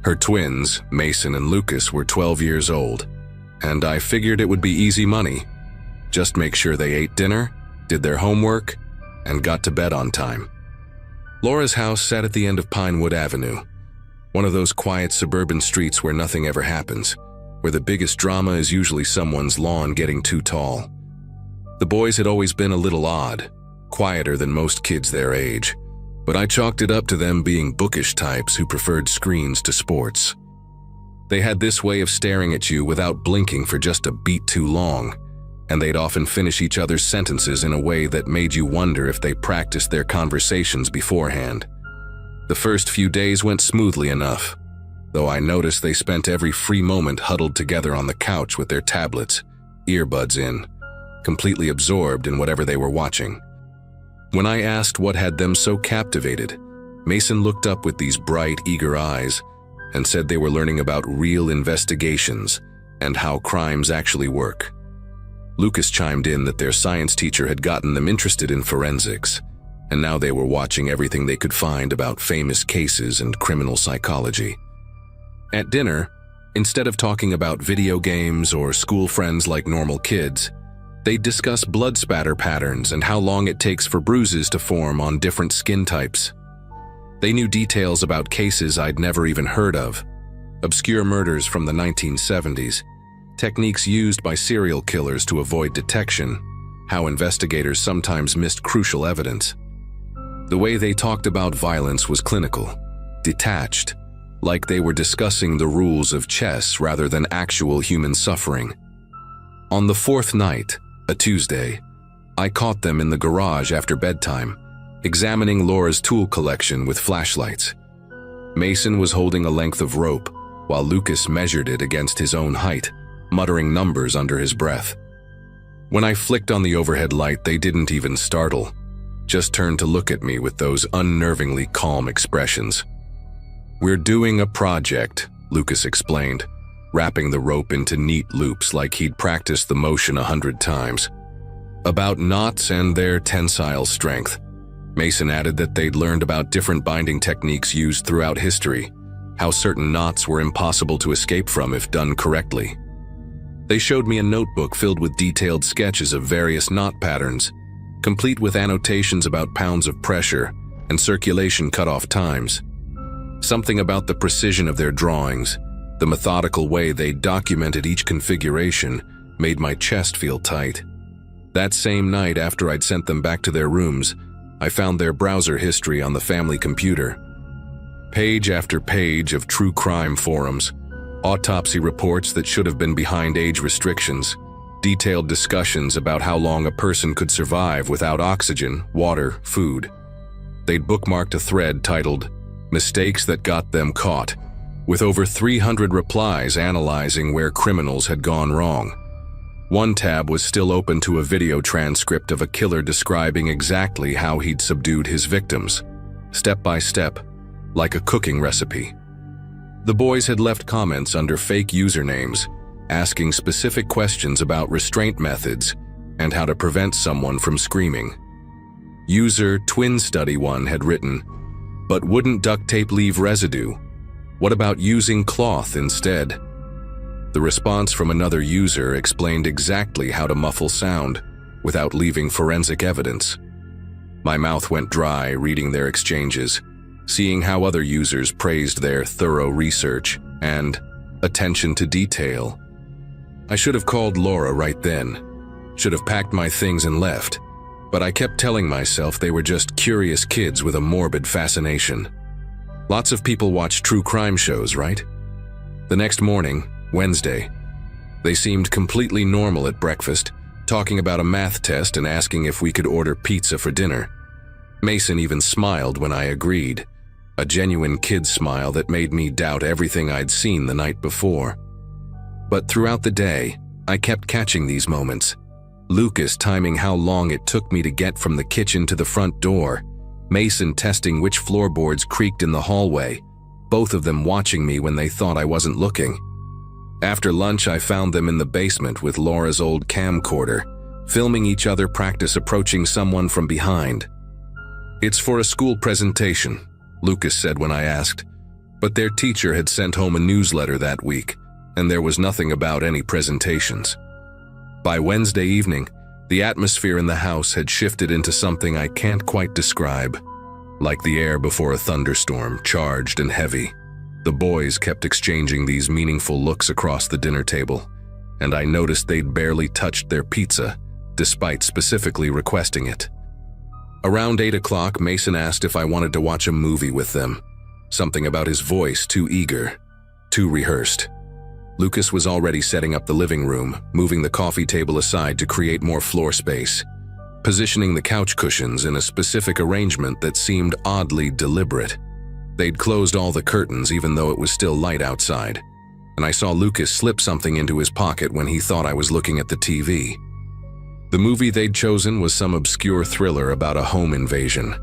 S1: Her twins, Mason and Lucas, were 12 years old, and I figured it would be easy money. Just make sure they ate dinner, did their homework, and got to bed on time. Laura's house sat at the end of Pinewood Avenue, one of those quiet suburban streets where nothing ever happens, where the biggest drama is usually someone's lawn getting too tall. The boys had always been a little odd, quieter than most kids their age, but I chalked it up to them being bookish types who preferred screens to sports. They had this way of staring at you without blinking for just a beat too long, and they'd often finish each other's sentences in a way that made you wonder if they practiced their conversations beforehand. The first few days went smoothly enough, though I noticed they spent every free moment huddled together on the couch with their tablets, earbuds in, completely absorbed in whatever they were watching. When I asked what had them so captivated, Mason looked up with these bright, eager eyes and said they were learning about real investigations and how crimes actually work. Lucas chimed in that their science teacher had gotten them interested in forensics, and now they were watching everything they could find about famous cases and criminal psychology. At dinner, instead of talking about video games or school friends like normal kids, they'd discuss blood spatter patterns and how long it takes for bruises to form on different skin types. They knew details about cases I'd never even heard of, obscure murders from the 1970s, techniques used by serial killers to avoid detection, how investigators sometimes missed crucial evidence. The way they talked about violence was clinical, detached, like they were discussing the rules of chess rather than actual human suffering. On the fourth night, a Tuesday, I caught them in the garage after bedtime, examining Laura's tool collection with flashlights. Mason was holding a length of rope, while Lucas measured it against his own height, muttering numbers under his breath. When I flicked on the overhead light, they didn't even startle, just turned to look at me with those unnervingly calm expressions. "We're doing a project," Lucas explained, wrapping the rope into neat loops like he'd practiced the motion 100 times. "About knots and their tensile strength." Mason added that they'd learned about different binding techniques used throughout history, how certain knots were impossible to escape from if done correctly. They showed me a notebook filled with detailed sketches of various knot patterns, complete with annotations about pounds of pressure and circulation cutoff times. Something about the precision of their drawings, The methodical way they documented each configuration made my chest feel tight. That same night, after I'd sent them back to their rooms, I found their browser history on the family computer. Page after page of true crime forums, autopsy reports that should have been behind age restrictions, detailed discussions about how long a person could survive without oxygen, water, food. They'd bookmarked a thread titled, "Mistakes That Got Them Caught," with over 300 replies analyzing where criminals had gone wrong. One tab was still open to a video transcript of a killer describing exactly how he'd subdued his victims, step by step, like a cooking recipe. The boys had left comments under fake usernames, asking specific questions about restraint methods and how to prevent someone from screaming. User Twin Study 1 had written, "But wouldn't duct tape leave residue? What about using cloth instead?" The response from another user explained exactly how to muffle sound without leaving forensic evidence. My mouth went dry reading their exchanges, seeing how other users praised their thorough research and attention to detail. I should have called Laura right then, should have packed my things and left, but I kept telling myself they were just curious kids with a morbid fascination. Lots of people watch true crime shows, right? The next morning, Wednesday, they seemed completely normal at breakfast, talking about a math test and asking if we could order pizza for dinner. Mason even smiled when I agreed, a genuine kid smile that made me doubt everything I'd seen the night before. But throughout the day, I kept catching these moments. Lucas timing how long it took me to get from the kitchen to the front door, Mason testing which floorboards creaked in the hallway, both of them watching me when they thought I wasn't looking. After lunch, I found them in the basement with Laura's old camcorder, filming each other practice approaching someone from behind. "It's for a school presentation," Lucas said when I asked, but their teacher had sent home a newsletter that week, and there was nothing about any presentations. By Wednesday evening, the atmosphere in the house had shifted into something I can't quite describe, like the air before a thunderstorm, charged and heavy. The boys kept exchanging these meaningful looks across the dinner table, and I noticed they'd barely touched their pizza, despite specifically requesting it. Around 8 o'clock, Mason asked if I wanted to watch a movie with them. Something about his voice too eager, too rehearsed. Lucas was already setting up the living room, moving the coffee table aside to create more floor space, positioning the couch cushions in a specific arrangement that seemed oddly deliberate. They'd closed all the curtains even though it was still light outside, and I saw Lucas slip something into his pocket when he thought I was looking at the TV. The movie they'd chosen was some obscure thriller about a home invasion,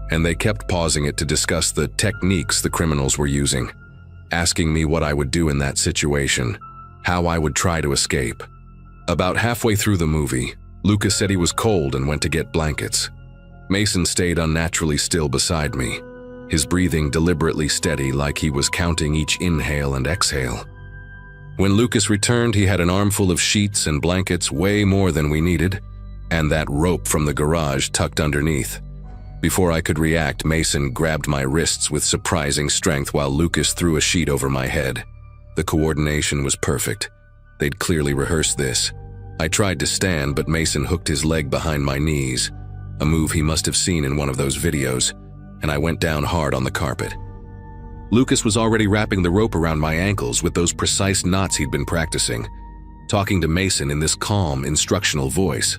S1: and they kept pausing it to discuss the techniques the criminals were using, asking me what I would do in that situation, how I would try to escape. About halfway through the movie, Lucas said he was cold and went to get blankets. Mason stayed unnaturally still beside me, his breathing deliberately steady like he was counting each inhale and exhale. When Lucas returned, he had an armful of sheets and blankets, way more than we needed, and that rope from the garage tucked underneath. Before I could react, Mason grabbed my wrists with surprising strength while Lucas threw a sheet over my head. The coordination was perfect. They'd clearly rehearsed this. I tried to stand, but Mason hooked his leg behind my knees, a move he must have seen in one of those videos, and I went down hard on the carpet. Lucas was already wrapping the rope around my ankles with those precise knots he'd been practicing, talking to Mason in this calm, instructional voice.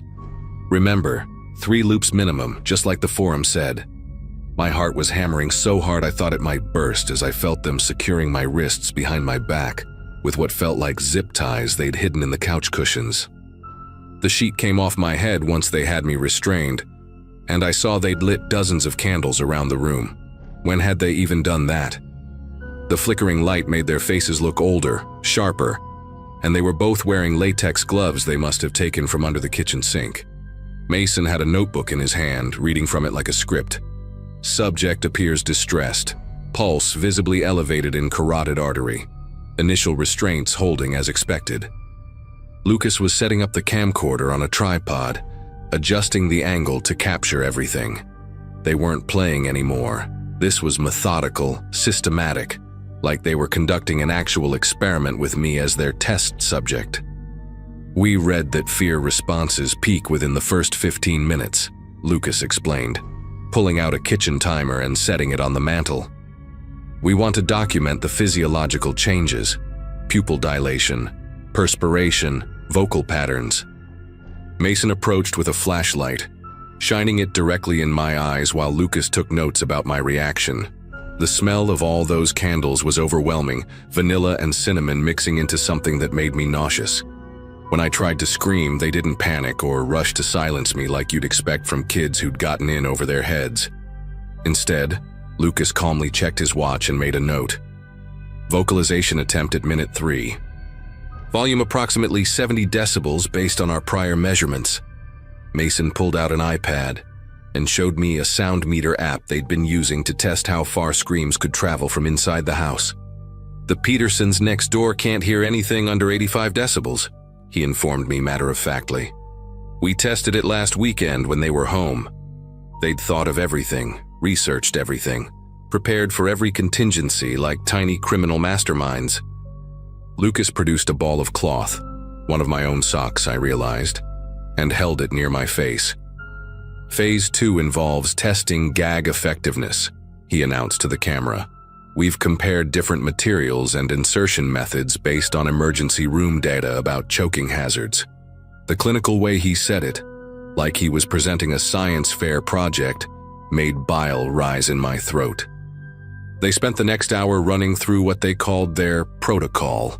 S1: "Remember, 3 loops minimum, just like the forum said." My heart was hammering so hard I thought it might burst as I felt them securing my wrists behind my back with what felt like zip ties they'd hidden in the couch cushions. The sheet came off my head once they had me restrained, and I saw they'd lit dozens of candles around the room. When had they even done that? The flickering light made their faces look older, sharper, and they were both wearing latex gloves they must have taken from under the kitchen sink. Mason had a notebook in his hand, reading from it like a script. Subject appears distressed, pulse visibly elevated in carotid artery, initial restraints holding as expected. Lucas was setting up the camcorder on a tripod, adjusting the angle to capture everything. They weren't playing anymore. This was methodical, systematic, like they were conducting an actual experiment with me as their test subject. We read that fear responses peak within the first 15 minutes, Lucas explained, pulling out a kitchen timer and setting it on the mantel. We want to document the physiological changes, pupil dilation, perspiration, vocal patterns. Mason approached with a flashlight, shining it directly in my eyes while Lucas took notes about my reaction. The smell of all those candles was overwhelming, vanilla and cinnamon mixing into something that made me nauseous. When I tried to scream, they didn't panic or rush to silence me like you'd expect from kids who'd gotten in over their heads. Instead, Lucas calmly checked his watch and made a note. Vocalization attempt at minute 3. Volume approximately 70 decibels based on our prior measurements. Mason pulled out an iPad and showed me a sound meter app they'd been using to test how far screams could travel from inside the house. The Petersons next door can't hear anything under 85 decibels, he informed me matter-of-factly. We tested it last weekend when they were home. They'd thought of everything, researched everything, prepared for every contingency like tiny criminal masterminds. Lucas produced a ball of cloth, one of my own socks, I realized, and held it near my face. Phase 2 involves testing gag effectiveness, he announced to the camera. We've compared different materials and insertion methods based on emergency room data about choking hazards. The clinical way he said it, like he was presenting a science fair project, made bile rise in my throat. They spent the next hour running through what they called their protocol,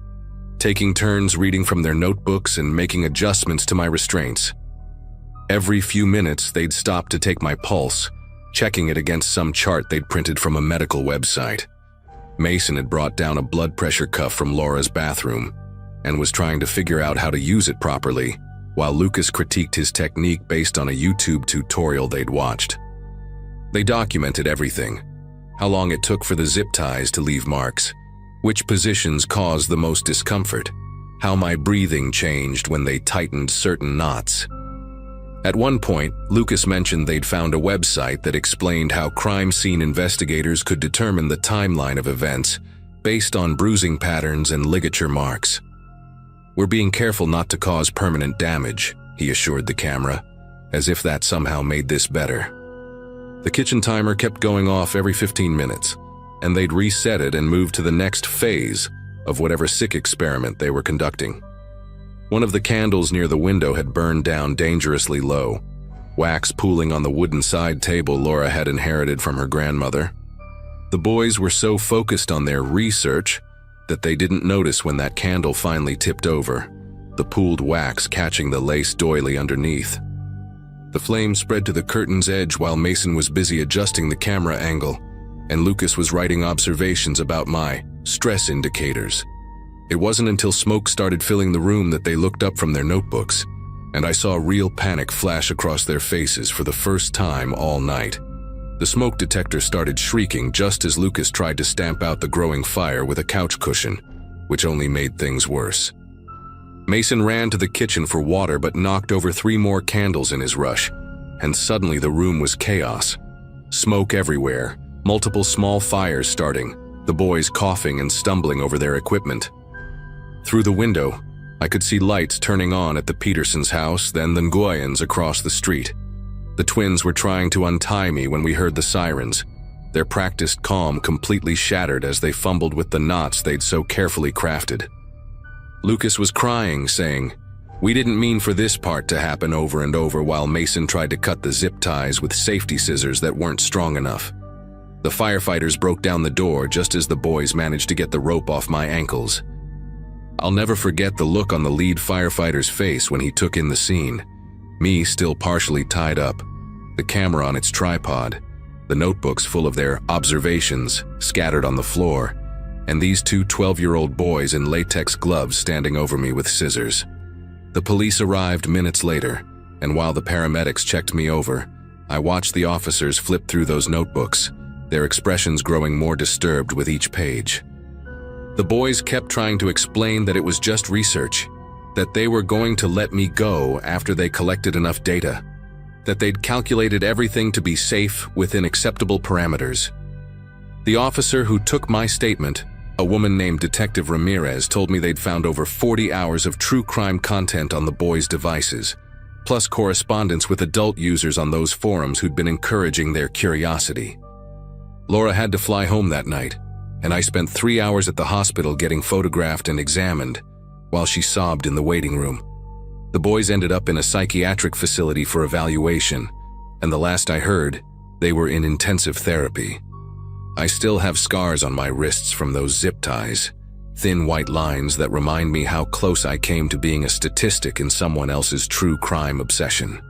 S1: taking turns reading from their notebooks and making adjustments to my restraints. Every few minutes, they'd stop to take my pulse, checking it against some chart they'd printed from a medical website. Mason had brought down a blood pressure cuff from Laura's bathroom and was trying to figure out how to use it properly, while Lucas critiqued his technique based on a YouTube tutorial they'd watched. They documented everything: how long it took for the zip ties to leave marks, which positions caused the most discomfort, how my breathing changed when they tightened certain knots. At one point, Lucas mentioned they'd found a website that explained how crime scene investigators could determine the timeline of events based on bruising patterns and ligature marks. We're being careful not to cause permanent damage, he assured the camera, as if that somehow made this better. The kitchen timer kept going off every 15 minutes, and they'd reset it and move to the next phase of whatever sick experiment they were conducting. One of the candles near the window had burned down dangerously low, wax pooling on the wooden side table Laura had inherited from her grandmother. The boys were so focused on their research that they didn't notice when that candle finally tipped over, the pooled wax catching the lace doily underneath. The flame spread to the curtain's edge while Mason was busy adjusting the camera angle, and Lucas was writing observations about my stress indicators. It wasn't until smoke started filling the room that they looked up from their notebooks, and I saw real panic flash across their faces for the first time all night. The smoke detector started shrieking just as Lucas tried to stamp out the growing fire with a couch cushion, which only made things worse. Mason ran to the kitchen for water but knocked over 3 more candles in his rush, and suddenly the room was chaos. Smoke everywhere, multiple small fires starting, the boys coughing and stumbling over their equipment. Through the window, I could see lights turning on at the Petersons' house, then the Ngoyans across the street. The twins were trying to untie me when we heard the sirens, their practiced calm completely shattered as they fumbled with the knots they'd so carefully crafted. Lucas was crying, saying, "We didn't mean for this part to happen," over and over, while Mason tried to cut the zip ties with safety scissors that weren't strong enough. The firefighters broke down the door just as the boys managed to get the rope off my ankles. I'll never forget the look on the lead firefighter's face when he took in the scene. Me still partially tied up, the camera on its tripod, the notebooks full of their observations scattered on the floor, and these 2 12-year-old boys in latex gloves standing over me with scissors. The police arrived minutes later, and while the paramedics checked me over, I watched the officers flip through those notebooks, their expressions growing more disturbed with each page. The boys kept trying to explain that it was just research, that they were going to let me go after they collected enough data, that they'd calculated everything to be safe within acceptable parameters. The officer who took my statement, A woman named Detective Ramirez told me they'd found over 40 hours of true crime content on the boys' devices, plus correspondence with adult users on those forums who'd been encouraging their curiosity. Laura had to fly home that night, and I spent 3 hours at the hospital getting photographed and examined, while she sobbed in the waiting room. The boys ended up in a psychiatric facility for evaluation, and the last I heard, they were in intensive therapy. I still have scars on my wrists from those zip ties, thin white lines that remind me how close I came to being a statistic in someone else's true crime obsession.